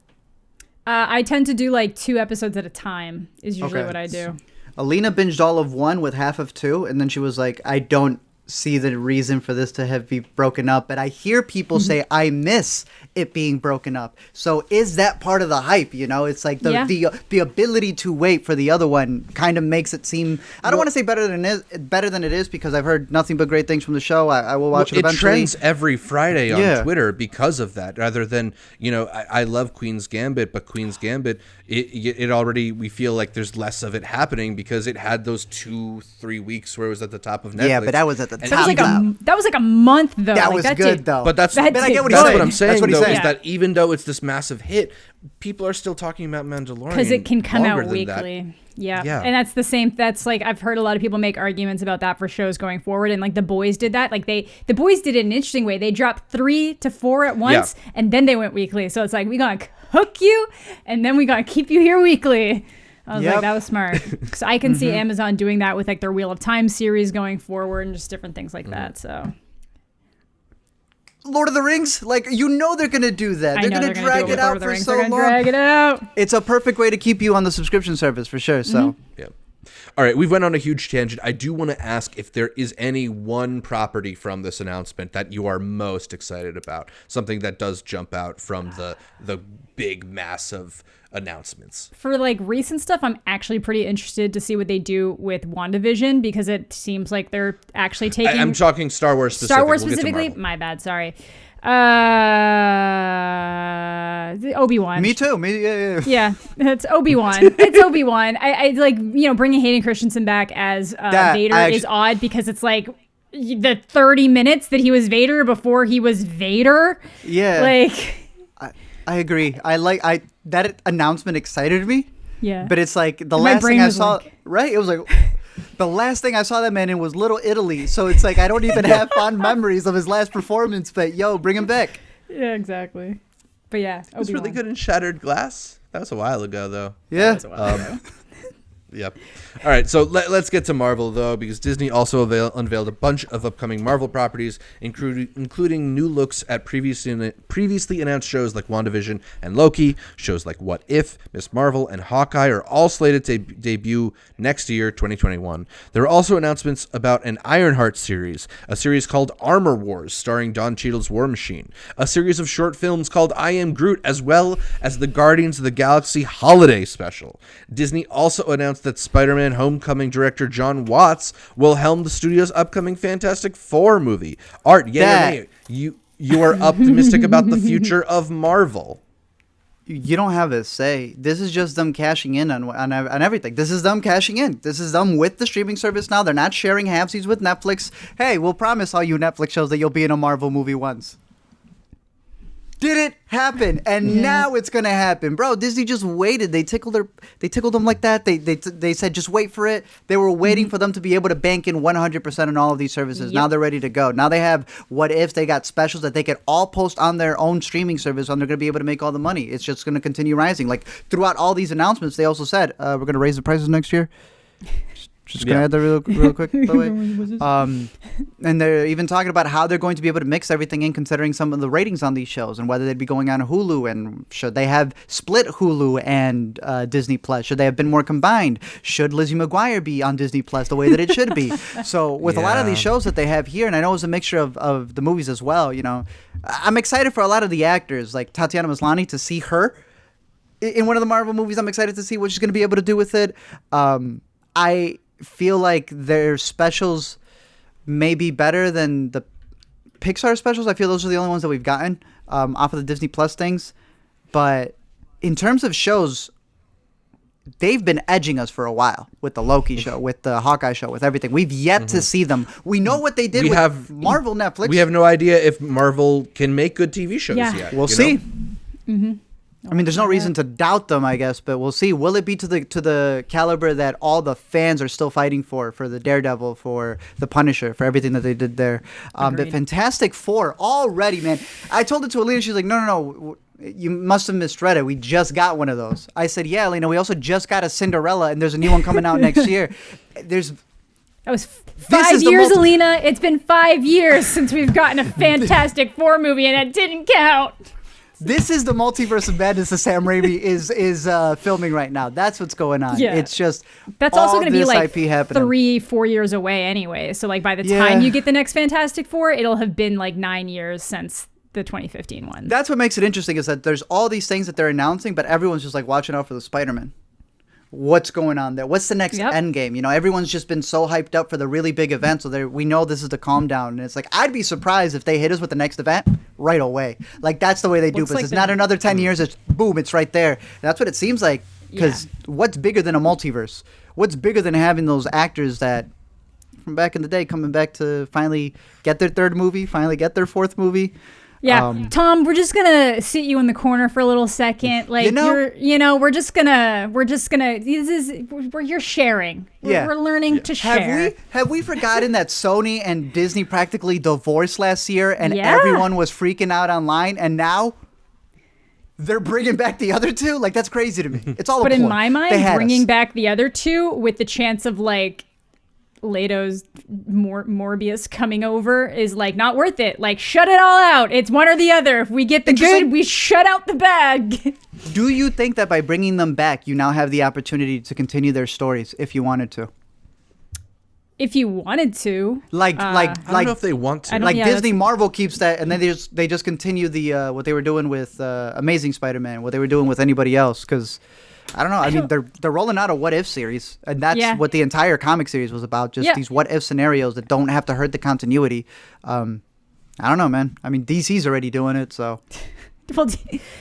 I tend to do like 2 episodes at a time is usually what I do. Alina binged all of 1 with half of 2, and then she was like, I don't see the reason for this to have be broken up, but I hear people say I miss it being broken up. So is that part of the hype? You know, it's like the ability to wait for the other one kind of makes it seem, I don't want to say better than it is, because I've heard nothing but great things from the show. I will watch it eventually. It trends every Friday on Twitter because of that, rather than, you know, I love Queen's Gambit, but Queen's Gambit, it already, we feel like there's less of it happening because it had those 2-3 weeks where it was at the top of Netflix. Yeah, but that was at the top. That was like a month though. That was good though. But that's I get what he's saying. What I'm saying, that's what he's though, saying. is that even though it's this massive hit, people are still talking about Mandalorian because it can come out weekly. That. Yeah. And that's the same. That's like, I've heard a lot of people make arguments about that for shows going forward. And like The Boys did that. Like the Boys did it in an interesting way. They dropped 3 to 4 at once, and then they went weekly. So it's like, we gotta hook you, and then we gotta keep you here weekly. I was like, that was smart. So I can see Amazon doing that with like their Wheel of Time series going forward and just different things like that. So Lord of the Rings, like, you know they're gonna do that. They're gonna drag it out for so long. Drag it out. It's a perfect way to keep you on the subscription service for sure. So yeah. All right, we've went on a huge tangent. I do want to ask if there is any one property from this announcement that you are most excited about, something that does jump out from the big mass of announcements. For like recent stuff, I'm actually pretty interested to see what they do with WandaVision, because it seems like they're actually taking... I'm talking Star Wars specifically. Star Wars specifically? My bad, sorry. Obi-Wan. Me too. Yeah, it's Obi-Wan. It's Obi-Wan. I like, you know, bringing Hayden Christensen back as Vader is odd, because it's like the 30 minutes that he was Vader before he was Vader. Yeah. Like... I agree. That announcement excited me. Yeah. But it's like the last thing I saw, right? It was like the last thing I saw that man in was Little Italy. So it's like I don't even have fond memories of his last performance, but yo, bring him back. Yeah, exactly. But yeah, it was really good in Shattered Glass. That was a while ago, though. Yeah. That was a while ago. Yep. All right, so let's get to Marvel, though, because Disney also unveiled a bunch of upcoming Marvel properties, including new looks at previously announced shows like WandaVision and Loki. Shows like What If, Ms. Marvel, and Hawkeye are all slated to debut next year, 2021. There are also announcements about an Ironheart series, a series called Armor Wars, starring Don Cheadle's War Machine, a series of short films called I Am Groot, as well as the Guardians of the Galaxy Holiday Special. Disney also announced that Spider-Man Homecoming director John Watts will helm the studio's upcoming Fantastic Four movie. Art, you are optimistic about the future of Marvel. You don't have a say. This is just them cashing in on everything. This is them cashing in. This is them with the streaming service now. They're not sharing halfsies with Netflix. Hey, we'll promise all you Netflix shows that you'll be in a Marvel movie once. Did it happen? And now it's gonna happen, bro. Disney just waited. They tickled them like that. They said just wait for it. They were waiting for them to be able to bank in 100% on all of these services. Yep. Now they're ready to go. Now they have What If. They got specials that they could all post on their own streaming service, and they're gonna be able to make all the money. It's just gonna continue rising. Like throughout all these announcements, they also said we're gonna raise the prices next year. Just gonna add that real quick, by the way. And they're even talking about how they're going to be able to mix everything in, considering some of the ratings on these shows, and whether they'd be going on Hulu, and should they have split Hulu and Disney Plus? Should they have been more combined? Should Lizzie McGuire be on Disney Plus the way that it should be? So with a lot of these shows that they have here, and I know it's a mixture of the movies as well, you know, I'm excited for a lot of the actors, like Tatiana Maslany, to see her in one of the Marvel movies. I'm excited to see what she's going to be able to do with it. I feel like their specials may be better than the Pixar specials. I feel those are the only ones that we've gotten off of the Disney Plus things. But in terms of shows, they've been edging us for a while with the Loki show, with the Hawkeye show, with everything. We've yet to see them. We know what they did with Marvel Netflix. We have no idea if Marvel can make good TV shows yet. We'll see. I mean, there's no reason to doubt them, I guess, but we'll see. Will it be to the caliber that all the fans are still fighting for the Daredevil, for the Punisher, for everything that they did there? The Fantastic Four already, man. I told it to Alina. She's like, no. You must have misread it. We just got one of those. I said, yeah, Alina, we also just got a Cinderella, and there's a new one coming out next year. That was 5 years, Alina. It's been 5 years since we've gotten a Fantastic Four movie, and it didn't count. This is the multiverse of madness that Sam Raimi is filming right now. That's what's going on. Yeah. It's just that's also going to be like 3-4 years away anyway. So like by the time you get the next Fantastic Four, it'll have been like 9 years since the 2015 one. That's what makes it interesting is that there's all these things that they're announcing, but everyone's just like watching out for the Spider-Man. What's going on there? What's the next end game? You know, everyone's just been so hyped up for the really big event, so we know this is the calm down. And it's like, I'd be surprised if they hit us with the next event right away. Like, that's the way they do it. It's not another 10 years. It's boom, it's right there. And that's what it seems like. Because what's bigger than a multiverse? What's bigger than having those actors that from back in the day coming back to finally get their third movie, finally get their fourth movie? Yeah, Tom, we're just gonna sit you in the corner for a little second. Like we're just gonna. You're sharing. We're learning to share. Have we forgotten that Sony and Disney practically divorced last year, and everyone was freaking out online, and now they're bringing back the other two? Like, that's crazy to me. It's all. But in my mind, bringing back the other two with the chance of like Leto's Morbius coming over is like not worth it. Like, shut it all out. It's one or the other. If we get the good, we shut out the bad. Do you think that by bringing them back, you now have the opportunity to continue their stories if you wanted to? If you wanted to, I don't know if they want to. Like Disney, Marvel keeps that, and then they just continue the what they were doing with Amazing Spider-Man, what they were doing with anybody else, because. I don't know. I mean, they're rolling out a what if series, and that's what the entire comic series was about. Just these what if scenarios that don't have to hurt the continuity. I don't know, man. I mean, DC's already doing it, so. Well,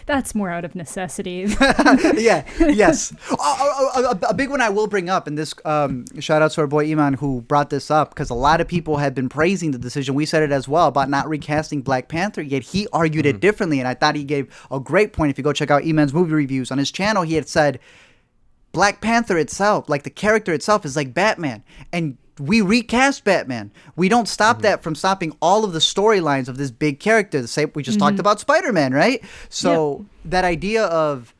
that's more out of necessity. Yes. A big one I will bring up, and this shout out to our boy Iman who brought this up, because a lot of people have been praising the decision. We said it as well about not recasting Black Panther, yet he argued it differently, and I thought he gave a great point. If you go check out Iman's movie reviews on his channel, he had said Black Panther itself, like the character itself, is like Batman, and we recast Batman. We don't stop that from stopping all of the storylines of this big character. The same we just talked about Spider-Man, right? So that idea of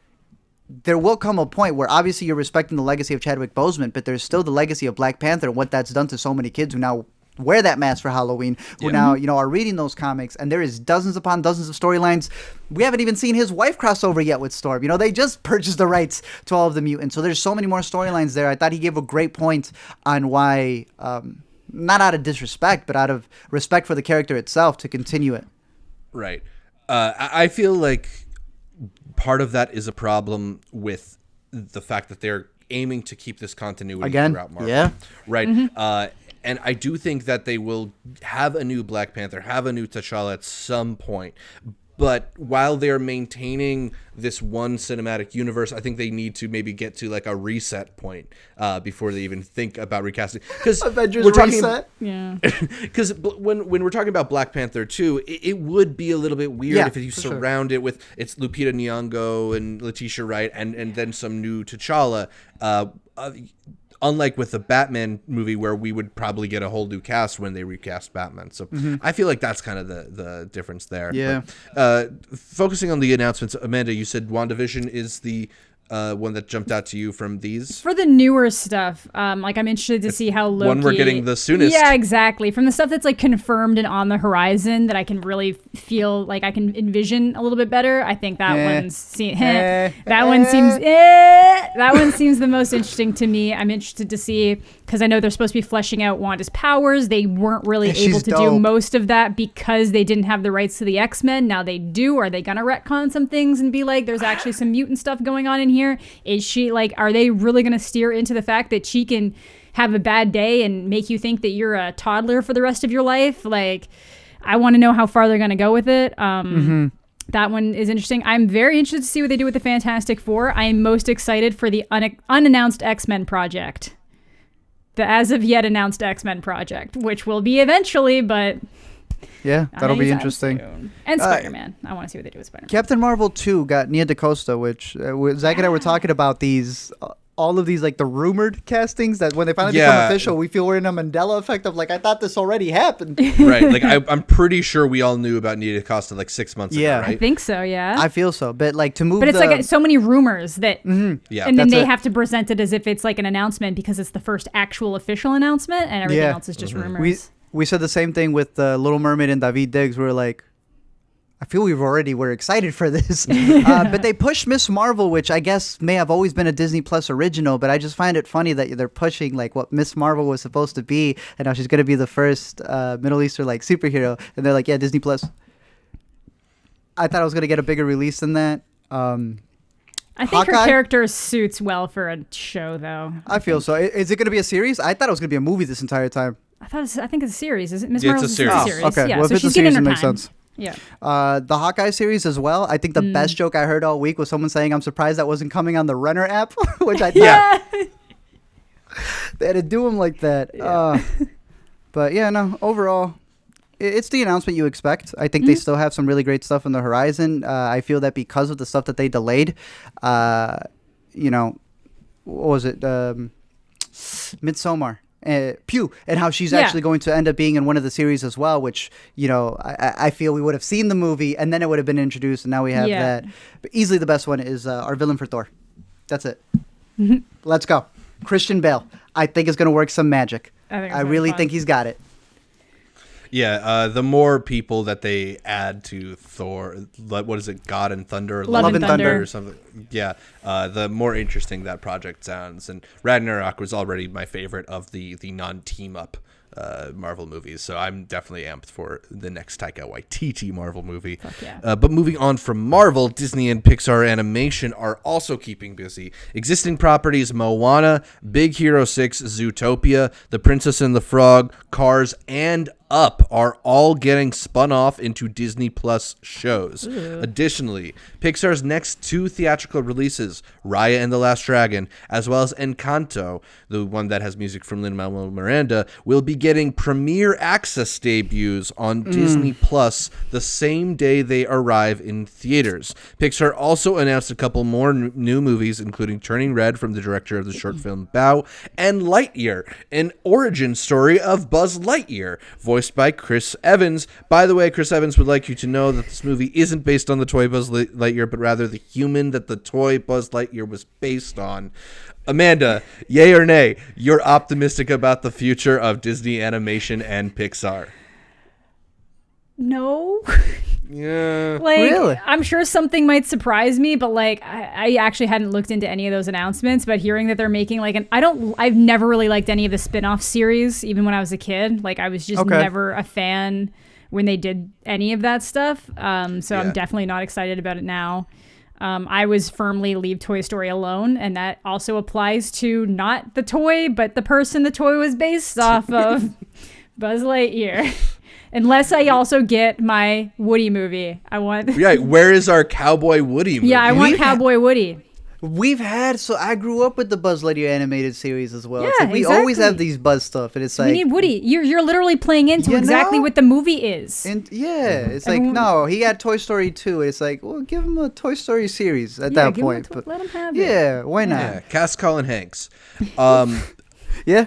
there will come a point where obviously you're respecting the legacy of Chadwick Boseman, but there's still the legacy of Black Panther and what that's done to so many kids who now wear that mask for Halloween, who now, are reading those comics, and there is dozens upon dozens of storylines. We haven't even seen his wife crossover yet with Storm. They just purchased the rights to all of the mutants. So there's so many more storylines there. I thought he gave a great point on why, not out of disrespect, but out of respect for the character itself, to continue it. Right. I feel like part of that is a problem with the fact that they're aiming to keep this continuity throughout Marvel. Yeah. Right. And I do think that they will have a new Black Panther, have a new T'Challa at some point. But while they're maintaining this one cinematic universe, I think they need to maybe get to like a reset point before they even think about recasting. Because Avengers reset? Because when we're talking about Black Panther 2, it would be a little bit weird if you surround it with it's Lupita Nyong'o and Letitia Wright and then some new T'Challa. Unlike with the Batman movie, where we would probably get a whole new cast when they recast Batman. So I feel like that's kind of the difference there. Yeah. But, focusing on the announcements, Amanda, you said WandaVision is the one that jumped out to you from these? For the newer stuff, I'm interested to see how Loki... One we're getting the soonest. Yeah, exactly. From the stuff that's like confirmed and on the horizon that I can really feel like I can envision a little bit better. I think that one seems the most interesting to me. I'm interested to see, because I know they're supposed to be fleshing out Wanda's powers. They weren't really able to do most of that because they didn't have the rights to the X-Men. Now they do. Are they gonna retcon some things and be like, there's actually some mutant stuff going on in here? Is she like, are they really going to steer into the fact that she can have a bad day and make you think that you're a toddler for the rest of your life? Like, I want to know how far they're going to go with it. That one is interesting. I'm very interested to see what they do with the Fantastic Four. I am most excited for the unannounced X-Men project. The as of yet announced X-Men project, which will be eventually, but... Yeah, that'll be interesting. And Spider-Man. I want to see what they do with Spider-Man. Captain Marvel 2 got Nia DaCosta, which Zach and I were talking about these all of these like the rumored castings that when they finally become official, we feel we're in a Mandela effect of like, I thought this already happened. Right. Like I'm pretty sure we all knew about Nia DaCosta like 6 months ago, right? I think so, yeah. I feel so. But like to move But it's like so many rumors that and then they have to present it as if it's like an announcement because it's the first actual official announcement and everything else is just rumors. We said the same thing with Little Mermaid and David Diggs. We were like, I feel we're excited for this. But they pushed Miss Marvel, which I guess may have always been a Disney Plus original, but I just find it funny that they're pushing like what Miss Marvel was supposed to be, and now she's going to be the first Middle Eastern like superhero, and they're like, yeah, Disney Plus. I thought I was going to get a bigger release than that. I think her character suits well for a show, though. I feel so. Is it going to be a series? I thought it was going to be a movie this entire time. I think it's a series. Is it? Miss Marvel's a series. Oh, okay. Yeah, well, so if it's she's a series, getting it her makes time. sense. Yeah. The Hawkeye series as well. I think the best joke I heard all week was someone saying, I'm surprised that wasn't coming on the Renner app, which I thought they had to do them like that. Yeah. But yeah, no, overall, it's the announcement you expect. I think they still have some really great stuff on the horizon. I feel that because of the stuff that they delayed, what was it? Midsommar. Pew, and how she's actually going to end up being in one of the series as well, which, I feel we would have seen the movie and then it would have been introduced, and now we have that. But easily the best one is our villain for Thor. That's it. Let's go. Christian Bale. I think is going to work some magic. I really think he's got it. Yeah, the more people that they add to Thor, like, what is it, God and Thunder? Love and Thunder or something. Yeah, the more interesting that project sounds. And Ragnarok was already my favorite of the non-team up Marvel movies, so I'm definitely amped for the next Taika Waititi Marvel movie. But moving on from Marvel, Disney and Pixar Animation are also keeping busy. Existing properties Moana, Big Hero 6, Zootopia, The Princess and the Frog, Cars, and Up are all getting spun off into Disney Plus shows. Additionally, Pixar's next 2 theatrical releases, Raya and the Last Dragon, as well as Encanto, the one that has music from Lin-Manuel Miranda, will be getting premiere access debuts on Disney Plus the same day they arrive in theaters. Pixar also announced a couple more new movies, including Turning Red from the director of the short film Bao, and Lightyear, an origin story of Buzz Lightyear, voiced by Chris Evans. By the way, Chris Evans would like you to know that this movie isn't based on the toy Buzz Lightyear, but rather the human that the toy Buzz Lightyear was based on. Amanda, yay or nay, you're optimistic about the future of Disney Animation and Pixar? No. Yeah. Really? I'm sure something might surprise me, but I actually hadn't looked into any of those announcements, but hearing that they're making I've never really liked any of the spin-off series, even when I was a kid. Like, I was just never a fan when they did any of that stuff. I'm definitely not excited about it now. I was firmly leave Toy Story alone, and that also applies to not the toy, but the person the toy was based off of, Buzz Lightyear. Unless I also get my Woody movie. Where is our Cowboy Woody movie? Yeah, I want Cowboy Woody. I grew up with the Buzz Lightyear animated series as well. Yeah, it's like we always have these Buzz stuff, and it's like, we need Woody. You're literally playing into exactly what the movie is. And it's like, no, he had Toy Story 2. It's like, well, give him a Toy Story series at that point. But let him have it. Yeah, why not? Yeah, cast Colin Hanks. Yeah.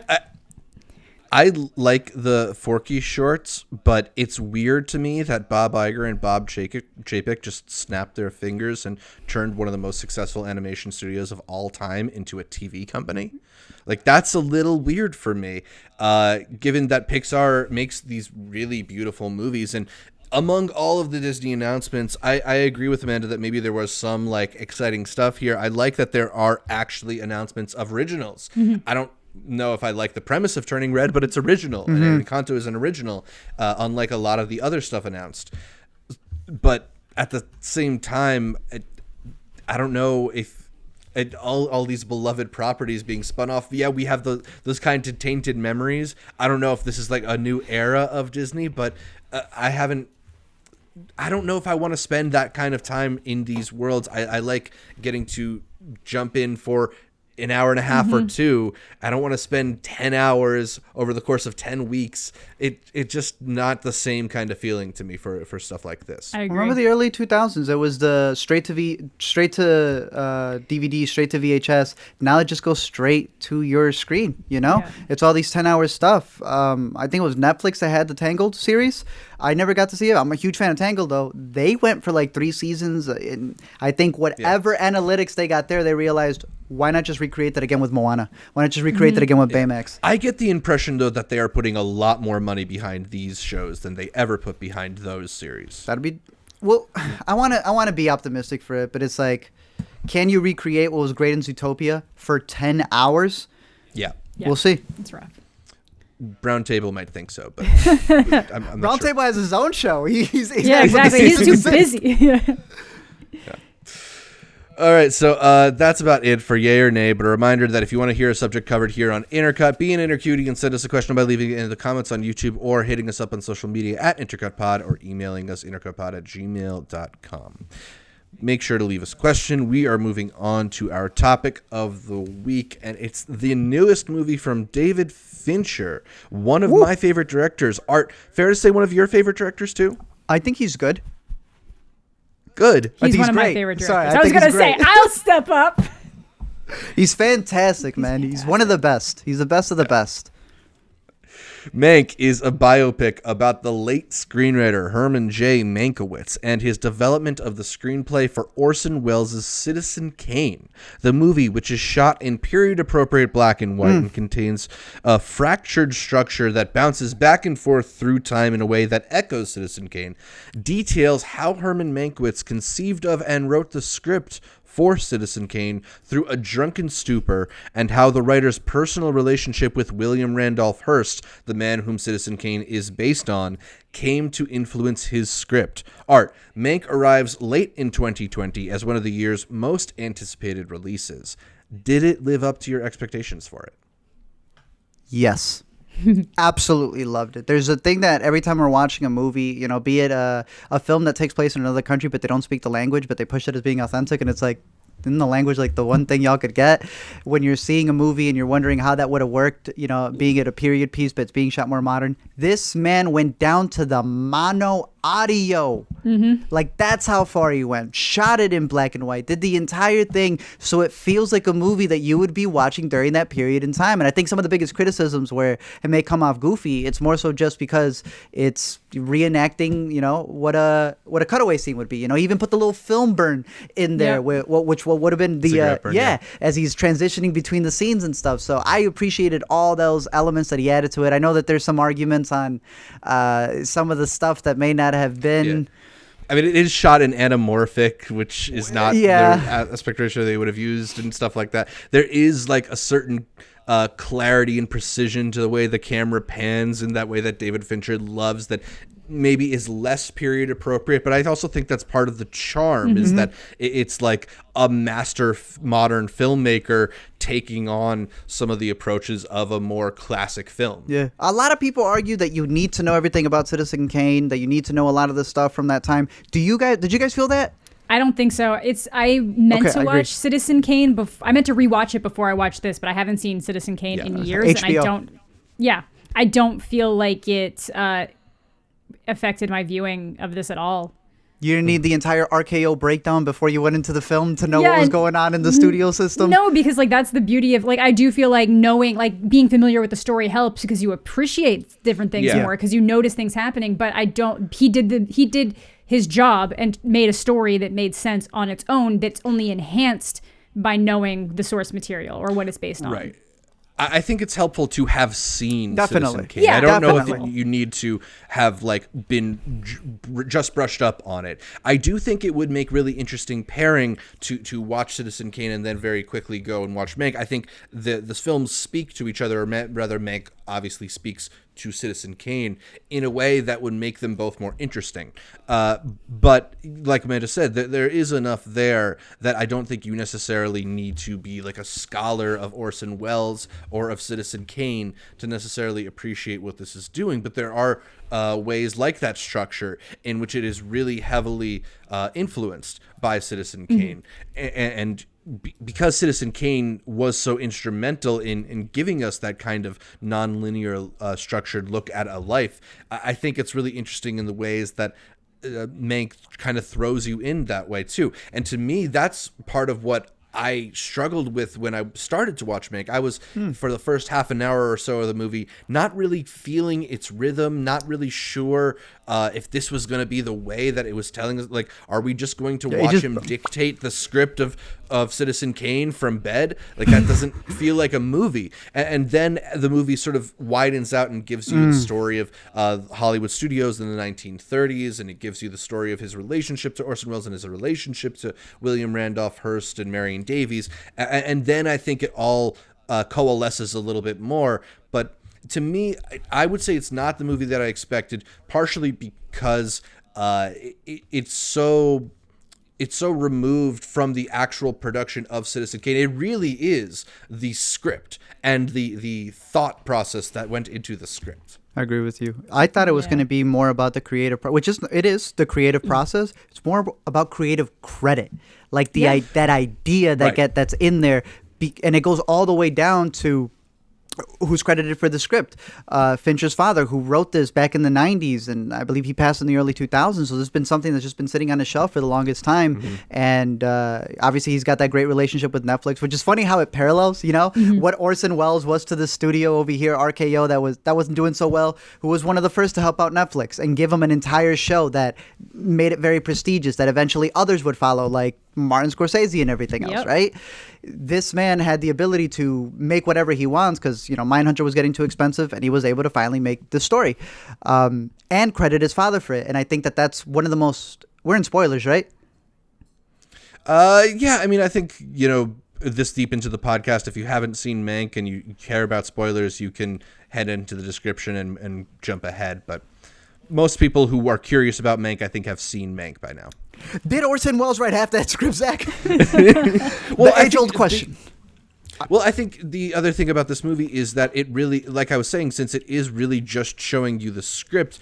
I like the Forky shorts, but it's weird to me that Bob Iger and Bob Chapek just snapped their fingers and turned one of the most successful animation studios of all time into a TV company. Like, that's a little weird for me, given that Pixar makes these really beautiful movies. And among all of the Disney announcements, I agree with Amanda that maybe there was some exciting stuff here. I like that there are actually announcements of originals. I don't know if I like the premise of Turning Red, but it's original, and Encanto is an original, unlike a lot of the other stuff announced. But at the same time, I don't know if all these beloved properties being spun off. Yeah, we have those kind of tainted memories. I don't know if this is a new era of Disney, but I don't know if I want to spend that kind of time in these worlds. I like getting to jump in for an hour and a half or two. I don't want to spend 10 hours over the course of 10 weeks. It just not the same kind of feeling to me for stuff like this. I agree. Remember the early 2000s? It was the straight to DVD, straight to VHS. Now it just goes straight to your screen. It's all these 10-hour stuff. I think it was Netflix that had the Tangled series. I never got to see it. I'm a huge fan of Tangled, though. They went for like 3 seasons. And I think whatever analytics they got there, they realized, why not just recreate that again with Moana? Why not just recreate that again with Baymax? I get the impression, though, that they are putting a lot more money behind these shows than they ever put behind those series. That'd be... Well, I want to be optimistic for it, but it's like, can you recreate what was great in Zootopia for 10 hours? Yeah. We'll see. It's rough. Brown Table might think so, but I'm Brown not sure. Table has his own show. He's exactly. He's too busy. All right, so that's about it for Yay or Nay, but a reminder that if you want to hear a subject covered here on Intercut, be an Intercut, you can send us a question by leaving it in the comments on YouTube or hitting us up on social media at IntercutPod or emailing us intercutpod@gmail.com. Make sure to leave us a question. We are moving on to our topic of the week, and it's the newest movie from David Fincher, one of my favorite directors. Art, fair to say one of your favorite directors, too? I think he's good. Good. He's one of my favorite directors. I was going to say, I'll step up. He's fantastic, man. He's one of the best. He's the best of the best. Mank is a biopic about the late screenwriter Herman J. Mankiewicz and his development of the screenplay for Orson Welles' Citizen Kane. The movie, which is shot in period-appropriate black and white and contains a fractured structure that bounces back and forth through time in a way that echoes Citizen Kane, details how Herman Mankiewicz conceived of and wrote the script for Citizen Kane through a drunken stupor, and how the writer's personal relationship with William Randolph Hearst, the man whom Citizen Kane is based on, came to influence his script. Art, Mank arrives late in 2020 as one of the year's most anticipated releases. Did it live up to your expectations for it? Yes. Absolutely loved it. There's a thing that every time we're watching a movie, be it a film that takes place in another country, but they don't speak the language, but they push it as being authentic, and it's like, isn't the language like the one thing y'all could get? When you're seeing a movie and you're wondering how that would have worked, being it a period piece, but it's being shot more modern. This man went down to the mono audio. Like, that's how far he went. Shot it in black and white. Did the entire thing so it feels like a movie that you would be watching during that period in time. And I think some of the biggest criticisms where it may come off goofy, it's more so just because it's reenacting, what a cutaway scene would be. Even put the little film burn in there, which would have been the as he's transitioning between the scenes and stuff. So I appreciated all those elements that he added to it. I know that there's some arguments on some of the stuff that may not have been. I mean, it is shot in anamorphic, which is not the aspect ratio they would have used and stuff like that. There is like a certain clarity and precision to the way the camera pans in that way that David Fincher loves, that maybe is less period appropriate, but I also think that's part of the charm is that it's like a master modern filmmaker taking on some of the approaches of a more classic film. Yeah. A lot of people argue that you need to know everything about Citizen Kane, that you need to know a lot of the stuff from that time. Did you guys feel that? I don't think so. I meant to watch Citizen Kane I meant to rewatch it before I watched this, but I haven't seen Citizen Kane in years. HBO. And I don't feel like it affected my viewing of this at all. You didn't need the entire RKO breakdown before you went into the film to know what was going on in the studio system? No, because that's the beauty of I do feel like knowing, being familiar with the story helps because you appreciate different things more because you notice things happening. But I don't. He did his job and made a story that made sense on its own. That's only enhanced by knowing the source material or what it's based on. Right. I think it's helpful to have seen Definitely. Citizen Kane. Yeah, I don't know if you need to have been just brushed up on it. I do think it would make really interesting pairing to watch Citizen Kane and then very quickly go and watch Mank. I think the films speak to each other, or rather Mank obviously speaks to Citizen Kane in a way that would make them both more interesting. But like Amanda said, there is enough there that I don't think you necessarily need to be like a scholar of Orson Welles or of Citizen Kane to necessarily appreciate what this is doing. But there are ways like that structure in which it is really heavily influenced by Citizen Kane. And because Citizen Kane was so instrumental in giving us that kind of nonlinear structured look at a life, I think it's really interesting in the ways that Mank kind of throws you in that way too. And to me, that's part of what I struggled with when I started to watch Mank. I was, for the first half an hour or so of the movie, not really feeling its rhythm, not really sure if this was going to be the way that it was telling us. Like, are we just going to watch him dictate the script of Citizen Kane from bed? Like, that doesn't feel like a movie. And then the movie sort of widens out and gives you the story of Hollywood studios in the 1930s, and it gives you the story of his relationship to Orson Welles and his relationship to William Randolph Hearst and Marion Davies. And then I think it all coalesces a little bit more. But to me, I would say it's not the movie that I expected, partially because it's so removed from the actual production of Citizen Kane. It really is the script and the thought process that went into the script. I agree with you. I thought it was going to be more about the creative, it is the creative process. It's more about creative credit, like that idea that's in there, and it goes all the way down to who's credited for the script. Fincher's father, who wrote this back in the 90s, and I believe he passed in the early 2000s. So this has been something that's just been sitting on a shelf for the longest time. And obviously he's got that great relationship with Netflix, which is funny how it parallels, what Orson Welles was to the studio over here, RKO, that wasn't doing so well, who was one of the first to help out Netflix and give him an entire show that made it very prestigious, that eventually others would follow, like Martin Scorsese and everything else, right? This man had the ability to make whatever he wants because, Mindhunter was getting too expensive, and he was able to finally make the story and credit his father for it. And I think that's one of the most... We're in spoilers, right? Yeah, I mean, I think, this deep into the podcast, if you haven't seen Mank and you care about spoilers, you can head into the description and jump ahead. But most people who are curious about Mank, I think, have seen Mank by now. Did Orson Welles write half that script, Zach? Well, age-old question. Well, I think the other thing about this movie is that it really, like I was saying, since it is really just showing you the script,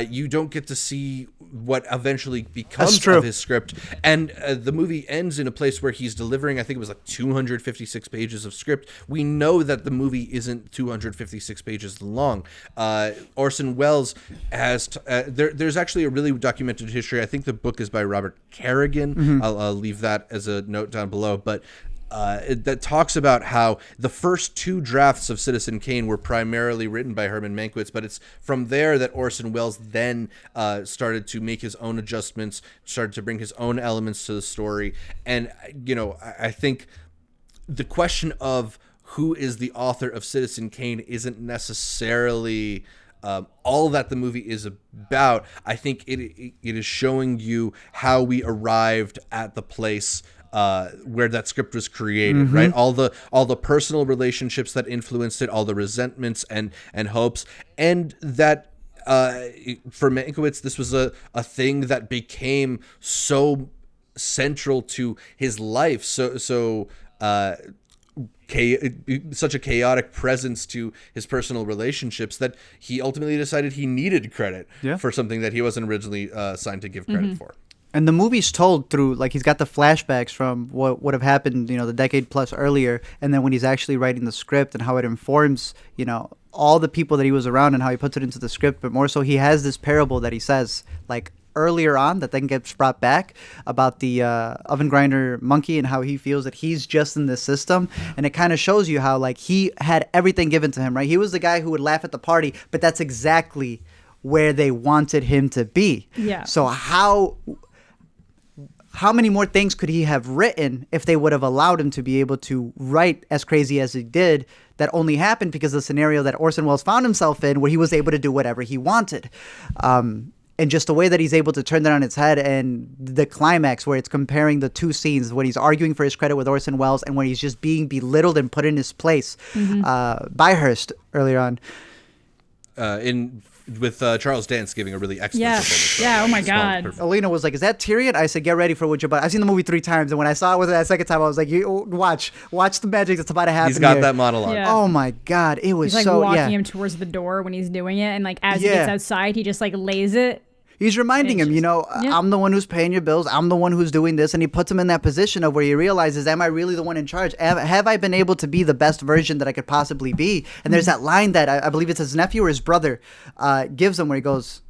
you don't get to see what eventually becomes of his script. And the movie ends in a place where he's delivering, I think it was like 256 pages of script. We know that the movie isn't 256 pages long. Orson Welles has... there's actually a really documented history. I think the book is by Robert Kerrigan. I'll leave that as a note down below. But... that talks about how the first two drafts of Citizen Kane were primarily written by Herman Mankiewicz, but it's from there that Orson Welles then started to make his own adjustments, started to bring his own elements to the story. And, I think the question of who is the author of Citizen Kane isn't necessarily... all that the movie is about. I think it is showing you how we arrived at the place where that script was created, right? All the personal relationships that influenced it, all the resentments and hopes, and that for Mankiewicz, this was a thing that became so central to his life, such a chaotic presence to his personal relationships that he ultimately decided he needed credit for something that he wasn't originally signed to give credit for. And the movie's told through, like, he's got the flashbacks from what would have happened, the decade plus earlier, and then when he's actually writing the script and how it informs, all the people that he was around and how he puts it into the script. But more so, he has this parable that he says, like, earlier on that then gets brought back about the oven grinder monkey and how he feels that he's just in this system. And it kind of shows you how, like, he had everything given to him, right? He was the guy who would laugh at the party, but that's exactly where they wanted him to be. Yeah. So how many more things could he have written if they would have allowed him to be able to write as crazy as he did? That only happened because of the scenario that Orson Welles found himself in, where he was able to do whatever he wanted. And just the way that he's able to turn that on its head, and the climax where it's comparing the two scenes, when he's arguing for his credit with Orson Welles and when he's just being belittled and put in his place by Hearst earlier on. With Charles Dance giving a really excellent performance. Yeah, oh my God. Alina was like, is that Tyrion? I said, get ready for what you're about. I've seen the movie 3 times, and when I saw it was that second time, I was like, watch the magic that's about to happen. He's got here. that monologue. Yeah. Oh my God, it was he's like so... walking him towards the door when he's doing it, and like as he gets outside, he just like lays it. He's reminding him, you know, I'm the one who's paying your bills. I'm the one who's doing this. And he puts him in that position of where he realizes, am I really the one in charge? Have I been able to be the best version that I could possibly be? And there's that line that I believe it's his nephew or his brother gives him where he goes,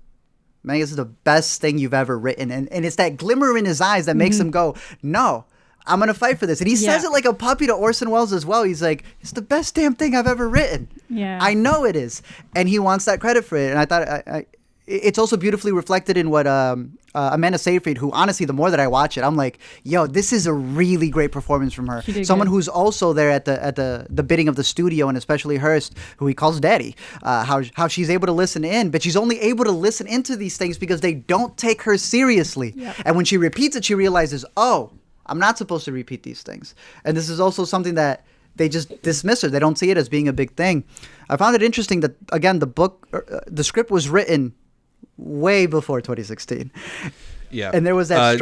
man, this is the best thing you've ever written. And it's that glimmer in his eyes that makes him go, no, I'm going to fight for this. And he says it like a puppy to Orson Welles as well. He's like, it's the best damn thing I've ever written. Yeah. I know it is. And he wants that credit for it. And I thought it's also beautifully reflected in what Amanda Seyfried, who honestly, the more that I watch it, I'm like, yo, this is a really great performance from her. Someone who's also there at the bidding of the studio, and especially Hearst, who he calls daddy, how she's able to listen in, but she's only able to listen into these things because they don't take her seriously. Yep. And when she repeats it, she realizes, oh, I'm not supposed to repeat these things. And this is also something that they just dismiss her. They don't see it as being a big thing. I found it interesting that, again, the script was written way before 2016. Yeah. And there was that...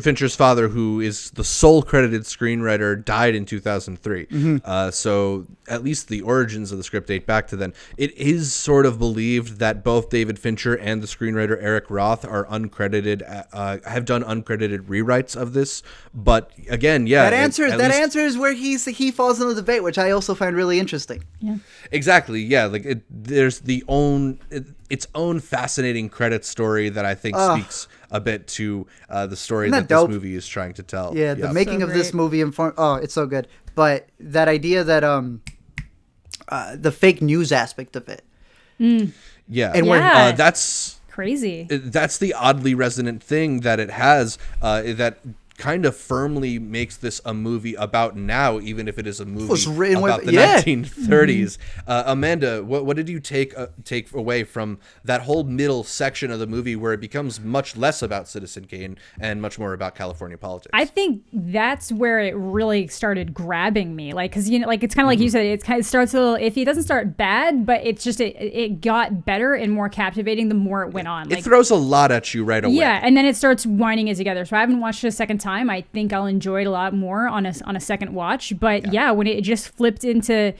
Fincher's father, who is the sole credited screenwriter, died in 2003. So at least the origins of the script date back to then. It is sort of believed that both David Fincher and the screenwriter Eric Roth are uncredited, have done uncredited rewrites of this. But again, yeah. That answer is where he falls in the debate, which I also find really interesting. Yeah. Exactly. Yeah. Like there's its own fascinating credit story that I think speaks a bit to the story that this movie is trying to tell. Yeah, the making of this movie it's so good. But that idea that the fake news aspect of it. Yeah. And that's crazy. That's the oddly resonant thing that it has that kind of firmly makes this a movie about now, even if it is a movie about the 1930s. Amanda, what did you take away from that whole middle section of the movie where it becomes much less about Citizen Kane and much more about California politics? I think that's where it really started grabbing me, like, because, you know, like, it's kind of like you said, it starts a little iffy. It doesn't start bad, but it's just it got better and more captivating the more it went on. Like, it throws a lot at you right away. Yeah, and then it starts winding it together. So I haven't watched it a second time. I think I'll enjoy it a lot more on a second watch. But yeah, when it just flipped into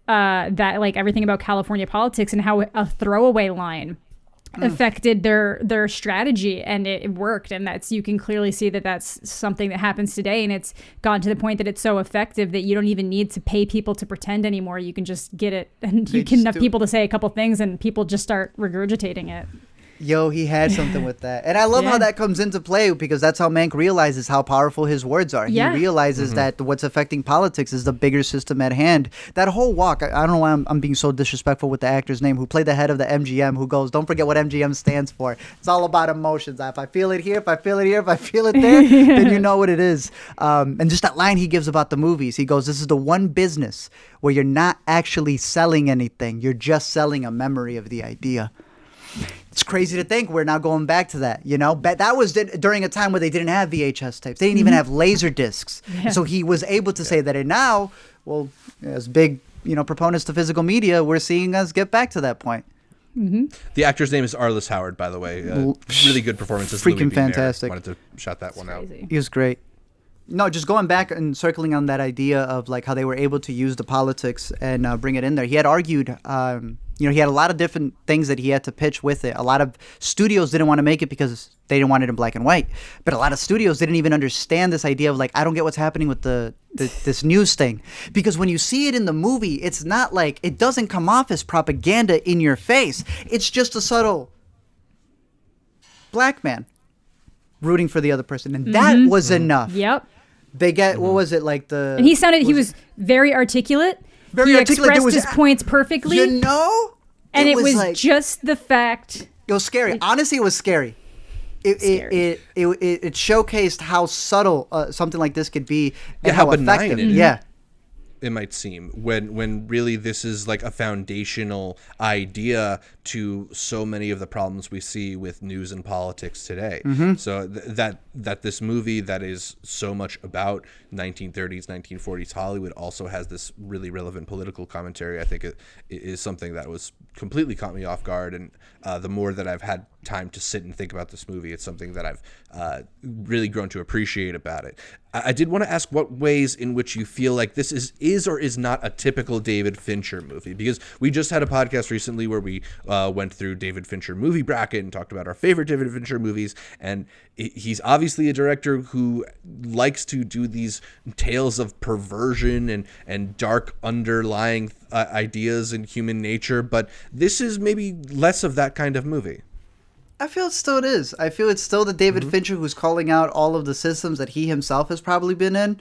that, like, everything about California politics and how a throwaway line affected their strategy, and it worked, and you can clearly see that that's something that happens today, and it's gotten to the point that it's so effective that you don't even need to pay people to pretend anymore. You can just get it, and you can have people to say a couple things and people just start regurgitating it. Yo, he had something with that. And I love how that comes into play, because that's how Mank realizes how powerful his words are. He realizes that what's affecting politics is the bigger system at hand. That whole walk, I don't know why I'm being so disrespectful with the actor's name, who played the head of the MGM, who goes, don't forget what MGM stands for. It's all about emotions. If I feel it here, if I feel it here, if I feel it there, then you know what it is. And just that line he gives about the movies. He goes, this is the one business where you're not actually selling anything. You're just selling a memory of the idea. It's crazy to think we're now going back to that, you know? But that was during a time where they didn't have VHS tapes. They didn't even have laser discs. Yeah. So he was able to say that. And now, well, as big, proponents to physical media, we're seeing us get back to that point. Mm-hmm. The actor's name is Arliss Howard, by the way. Really good performance. Freaking fantastic. Wanted to shout that one out. He was great. No, just going back and circling on that idea of like how they were able to use the politics and bring it in there. He had argued, he had a lot of different things that he had to pitch with it. A lot of studios didn't want to make it because they didn't want it in black and white. But a lot of studios didn't even understand this idea of like, I don't get what's happening with this news thing. Because when you see it in the movie, it's not like, it doesn't come off as propaganda in your face. It's just a subtle black man rooting for the other person. And that was enough. Yep. They get, what was it, like the... And he was very articulate. He expressed his points perfectly. You know? And it was like, just the fact... It was scary. Honestly, it was scary. It showcased how subtle something like this could be, and how effective. It might seem when really this is like a foundational idea to so many of the problems we see with news and politics today. So that this movie that is so much about 1930s, 1940s Hollywood also has this really relevant political commentary. I think it is something that was completely caught me off guard, and the more that I've had time to sit and think about this movie, it's something that I've really grown to appreciate about it. I did want to ask what ways in which you feel like this is or is not a typical David Fincher movie, because we just had a podcast recently where we went through David Fincher movie bracket and talked about our favorite David Fincher movies, and he's obviously a director who likes to do these tales of perversion and dark underlying ideas in human nature, but this is maybe less of that kind of movie. I feel it still is. I feel it's still the David Fincher who's calling out all of the systems that he himself has probably been in.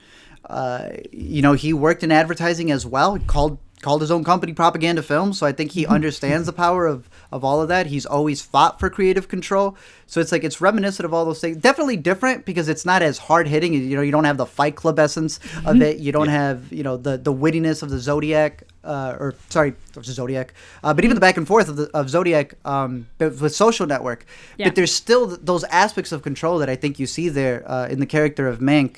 He worked in advertising as well. He called his own company Propaganda Films, so I think he understands the power of all of that. He's always fought for creative control. So it's like it's reminiscent of all those things. Definitely different because it's not as hard-hitting. You don't have the Fight Club essence of it. You don't have, the wittiness of the Zodiac. Zodiac. But even the back and forth of Zodiac with Social Network. Yeah. But there's still those aspects of control that I think you see there in the character of Mank.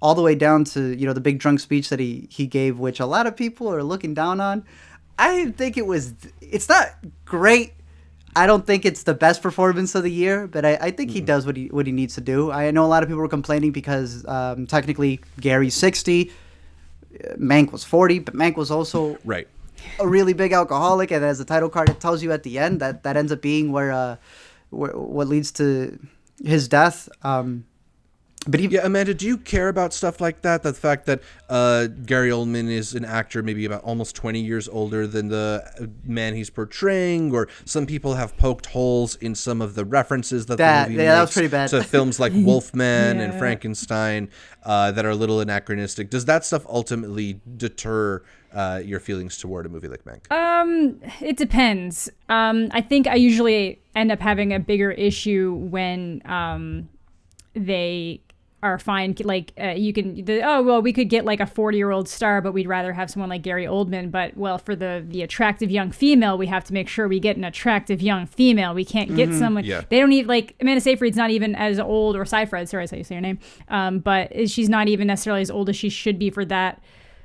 All the way down to, the big drunk speech that he gave, which a lot of people are looking down on. I didn't think it's not great. I don't think it's the best performance of the year, but I think he does what he needs to do. I know a lot of people were complaining because technically Gary's 60, Mank was 40, but Mank was also right. a really big alcoholic, and as the title card it tells you at the end, that ends up being where what leads to his death. But Amanda, do you care about stuff like that? The fact that Gary Oldman is an actor maybe about almost 20 years older than the man he's portraying, or some people have poked holes in some of the references that the movie makes that was pretty bad. to films like Wolfman and Frankenstein that are a little anachronistic. Does that stuff ultimately deter your feelings toward a movie like Mank? It depends. I think I usually end up having a bigger issue when they are fine, like we could get like a 40-year-old star, but we'd rather have someone like Gary Oldman. But for the attractive young female, we have to make sure we get an attractive young female. We can't get someone. Yeah. They don't even, like, Amanda Seyfried's not even as old, or Seyfried, sorry, that's how you say her name. But she's not even necessarily as old as she should be for that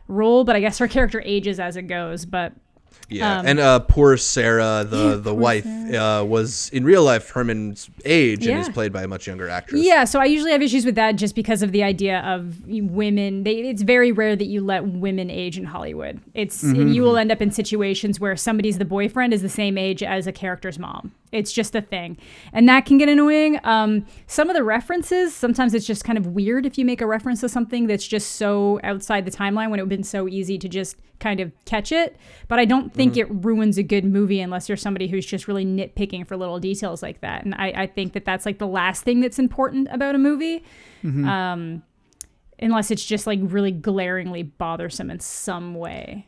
role. But I guess her character ages as it goes. But yeah, and poor Sarah, the wife, was in real life Herman's age and is played by a much younger actress. Yeah, so I usually have issues with that just because of the idea of women. It's very rare that you let women age in Hollywood. You will end up in situations where somebody's the boyfriend is the same age as a character's mom. It's just a thing. And that can get annoying. Some of the references, sometimes it's just kind of weird if you make a reference to something that's just so outside the timeline when it would have been so easy to just kind of catch it. But I don't think it ruins a good movie unless you're somebody who's just really nitpicking for little details like that. And I think that that's like the last thing that's important about a movie. Unless it's just like really glaringly bothersome in some way.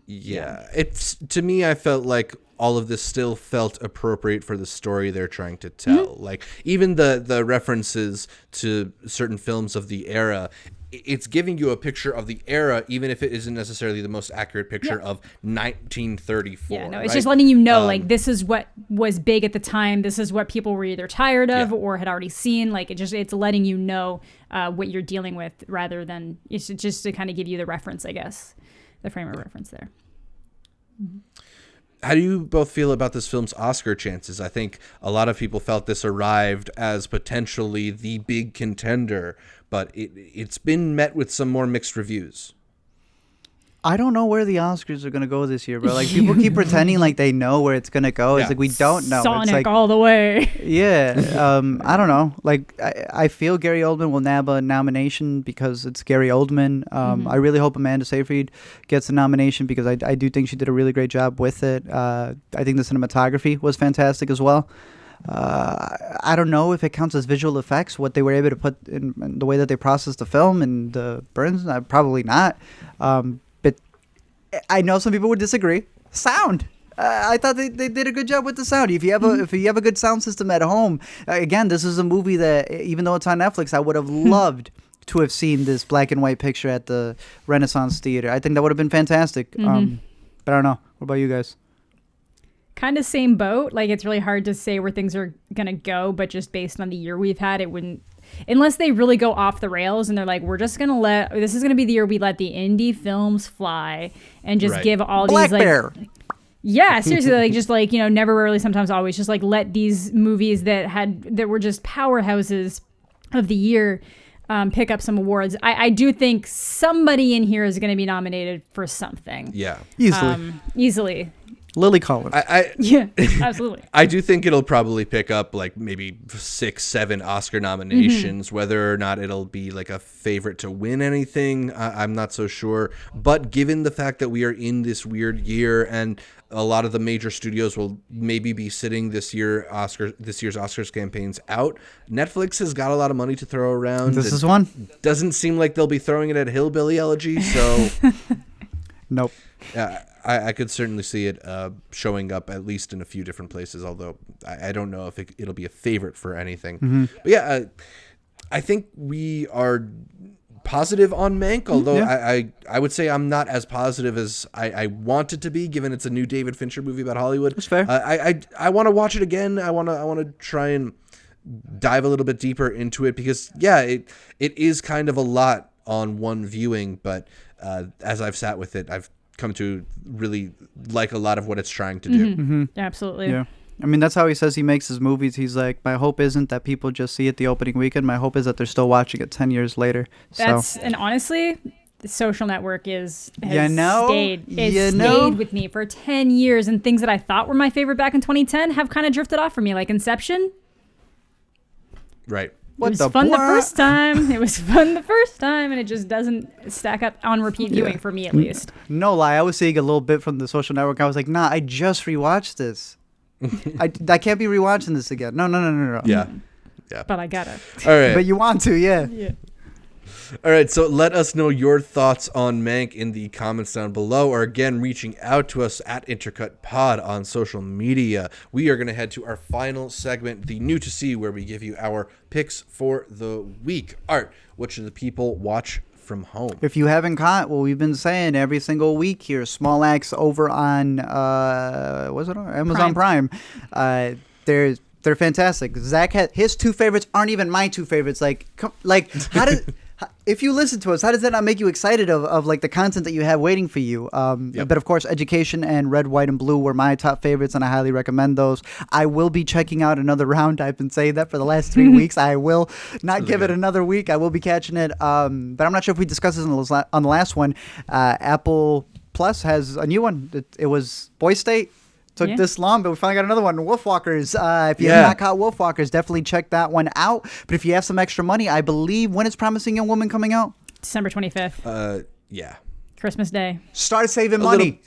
Yeah. It's, to me, I felt like all of this still felt appropriate for the story they're trying to tell. Like, even the references to certain films of the era, it's giving you a picture of the era, even if it isn't necessarily the most accurate picture of 1934. Yeah, no, it's just letting you know, like, this is what was big at the time. This is what people were either tired of or had already seen. Like, it's letting you know what you're dealing with, rather than it's just to kind of give you the reference, I guess, the frame of reference there. How do you both feel about this film's Oscar chances? I think a lot of people felt this arrived as potentially the big contender, but it's been met with some more mixed reviews. I don't know where the Oscars are going to go this year, bro. Like, people keep pretending like they know where it's going to go. It's like, we don't know. Sonic it's like, all the way. Yeah. I don't know. Like, I feel Gary Oldman will nab a nomination because it's Gary Oldman. I really hope Amanda Seyfried gets a nomination because I do think she did a really great job with it. I think the cinematography was fantastic as well. I don't know if it counts as visual effects, what they were able to put in the way that they processed the film and the burns. Probably not. But I know some people would disagree. Sound. I thought they did a good job with the sound. If you have a good sound system at home, again, this is a movie that, even though it's on Netflix, I would have loved to have seen this black and white picture at the Renaissance Theater. I think that would have been fantastic. But I don't know. What about you guys? Kind of same boat. Like, it's really hard to say where things are gonna go, but just based on the year we've had, it wouldn't, unless they really go off the rails and they're like, we're just gonna this is gonna be the year we let the indie films fly and just give all Black these Bear. Yeah, seriously, like, just like, never, rarely, sometimes, always, just like let these movies that were just powerhouses of the year pick up some awards. I do think somebody in here is going to be nominated for something. Yeah. Easily. Lily Collins. Yeah, absolutely. I do think it'll probably pick up like maybe 6-7 Oscar nominations. Whether or not it'll be like a favorite to win anything, I'm not so sure. But given the fact that we are in this weird year and a lot of the major studios will maybe be sitting this year's Oscars campaigns out, Netflix has got a lot of money to throw around. This is one. Doesn't seem like they'll be throwing it at Hillbilly Elegy, so nope. I could certainly see it showing up at least in a few different places, although I don't know if it'll be a favorite for anything. But yeah, I think we are positive on Mank, although I would say I'm not as positive as I wanted to be, given it's a new David Fincher movie about Hollywood. That's fair. I want to watch it again. I want to try and dive a little bit deeper into it because, yeah, it is kind of a lot on one viewing, but as I've sat with it, I've come to really like a lot of what it's trying to do. Absolutely. Yeah. I mean, that's how he says he makes his movies. He's like, my hope isn't that people just see it the opening weekend. My hope is that they're still watching it 10 years later. And honestly, The Social Network has stayed with me for 10 years, and things that I thought were my favorite back in 2010 have kind of drifted off for me, like Inception. Right. It was fun the first time. And it just doesn't stack up on repeat viewing for me, at least. No lie, I was seeing a little bit from The Social Network. I was like, nah, I just rewatched this. I can't be rewatching this again. No. Yeah. But I gotta. All right. But you want to, yeah. All right, so let us know your thoughts on Mank in the comments down below, or again, reaching out to us at Intercut Pod on social media. We are going to head to our final segment, the New to See, where we give you our picks for the week. Art, what should the people watch from home? If you haven't caught what we've been saying every single week here, Small Axe over on Amazon Prime. They're fantastic. Zach had his two favorites aren't even my two favorites. If you listen to us, how does that not make you excited of like the content that you have waiting for you? But of course, Education and Red, White, and Blue were my top favorites, and I highly recommend those. I will be checking out Another Round. I've been saying that for the last 3 weeks. I will not give it another week. I will be catching it. But I'm not sure if we discussed this on the last one. Apple Plus has a new one. It was Boy State. Took this long, but we finally got another one. Wolfwalkers. If you have not caught Wolfwalkers, definitely check that one out. But if you have some extra money, I believe, when is Promising Young Woman coming out? December 25th. Yeah. Christmas Day. Start saving money.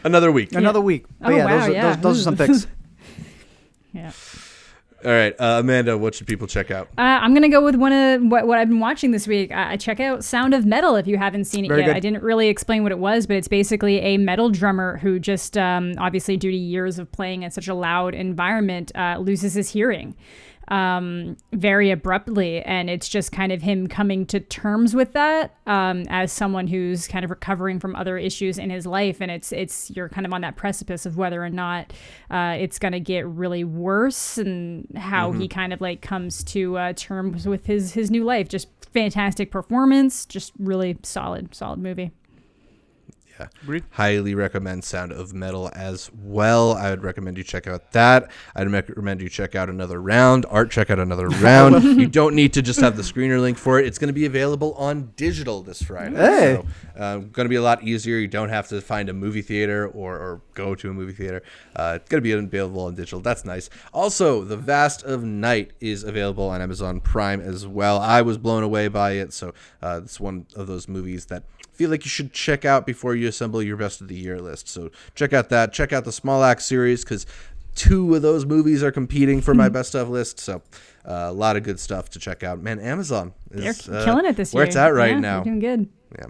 Another week. Another week. But those are some picks. Yeah. All right, Amanda, what should people check out? I'm going to go with one of what I've been watching this week. Check out Sound of Metal if you haven't seen it yet. Good. I didn't really explain what it was, but it's basically a metal drummer who just, obviously due to years of playing in such a loud environment, loses his hearing very abruptly. And it's just kind of him coming to terms with that as someone who's kind of recovering from other issues in his life. And you're kind of on that precipice of whether or not it's going to get really worse, and how he kind of like comes to terms with his new life. Just fantastic performance, just really solid movie. Yeah, highly recommend Sound of Metal as well. I would recommend you check out that. I'd recommend you check out Another Round. Art, check out Another Round. You don't need to just have the screener link for it. It's going to be available on digital this Friday. Hey. So, going to be a lot easier. You don't have to find a movie theater or go to a movie theater. It's going to be available on digital. That's nice. Also, The Vast of Night is available on Amazon Prime as well. I was blown away by it, so it's one of those movies that I feel like you should check out before you assemble your best of the year list. So check out that. Check out the Small Axe series, because 2 of those movies are competing for my best of list. So a lot of good stuff to check out. Man, Amazon is they're killing it this year. Where it's at right now. They're doing good. Yeah.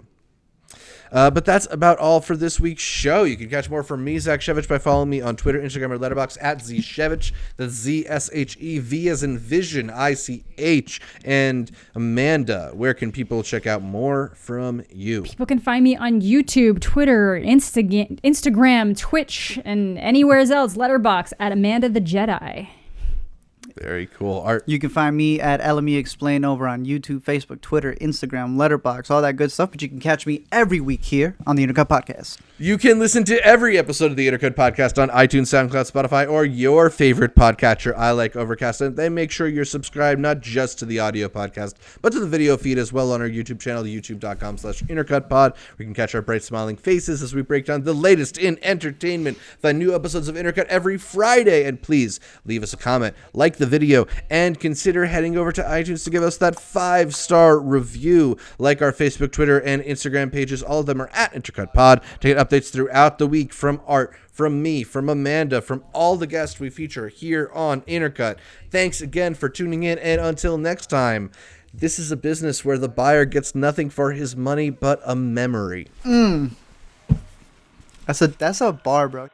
But that's about all for this week's show. You can catch more from me, Zach Shevich, by following me on Twitter, Instagram, or Letterboxd at ZShevich. That's ZSHEV as in Vision, ICH. And Amanda, where can people check out more from you? People can find me on YouTube, Twitter, Instagram, Twitch, and anywhere else, Letterboxd at Amanda the Jedi. Very cool. Art. You can find me at LME Explain over on YouTube, Facebook, Twitter, Instagram, Letterboxd, all that good stuff. But you can catch me every week here on the Intercut Podcast. You can listen to every episode of the Intercut Podcast on iTunes, SoundCloud, Spotify, or your favorite podcatcher. I like Overcast. And then make sure you're subscribed not just to the audio podcast, but to the video feed as well on our YouTube channel, youtube.com/intercutpod, where you can catch our bright smiling faces as we break down the latest in entertainment. Find new episodes of Intercut every Friday. And please leave us a comment, like the video, and consider heading over to iTunes to give us that 5-star review. Like our Facebook, Twitter, and Instagram pages. All of them are at IntercutPod to get updates throughout the week from Art, from me, from Amanda, from all the guests we feature here on Intercut. Thanks again for tuning in, and until next time, this is a business where the buyer gets nothing for his money but a memory. That's a bar, bro.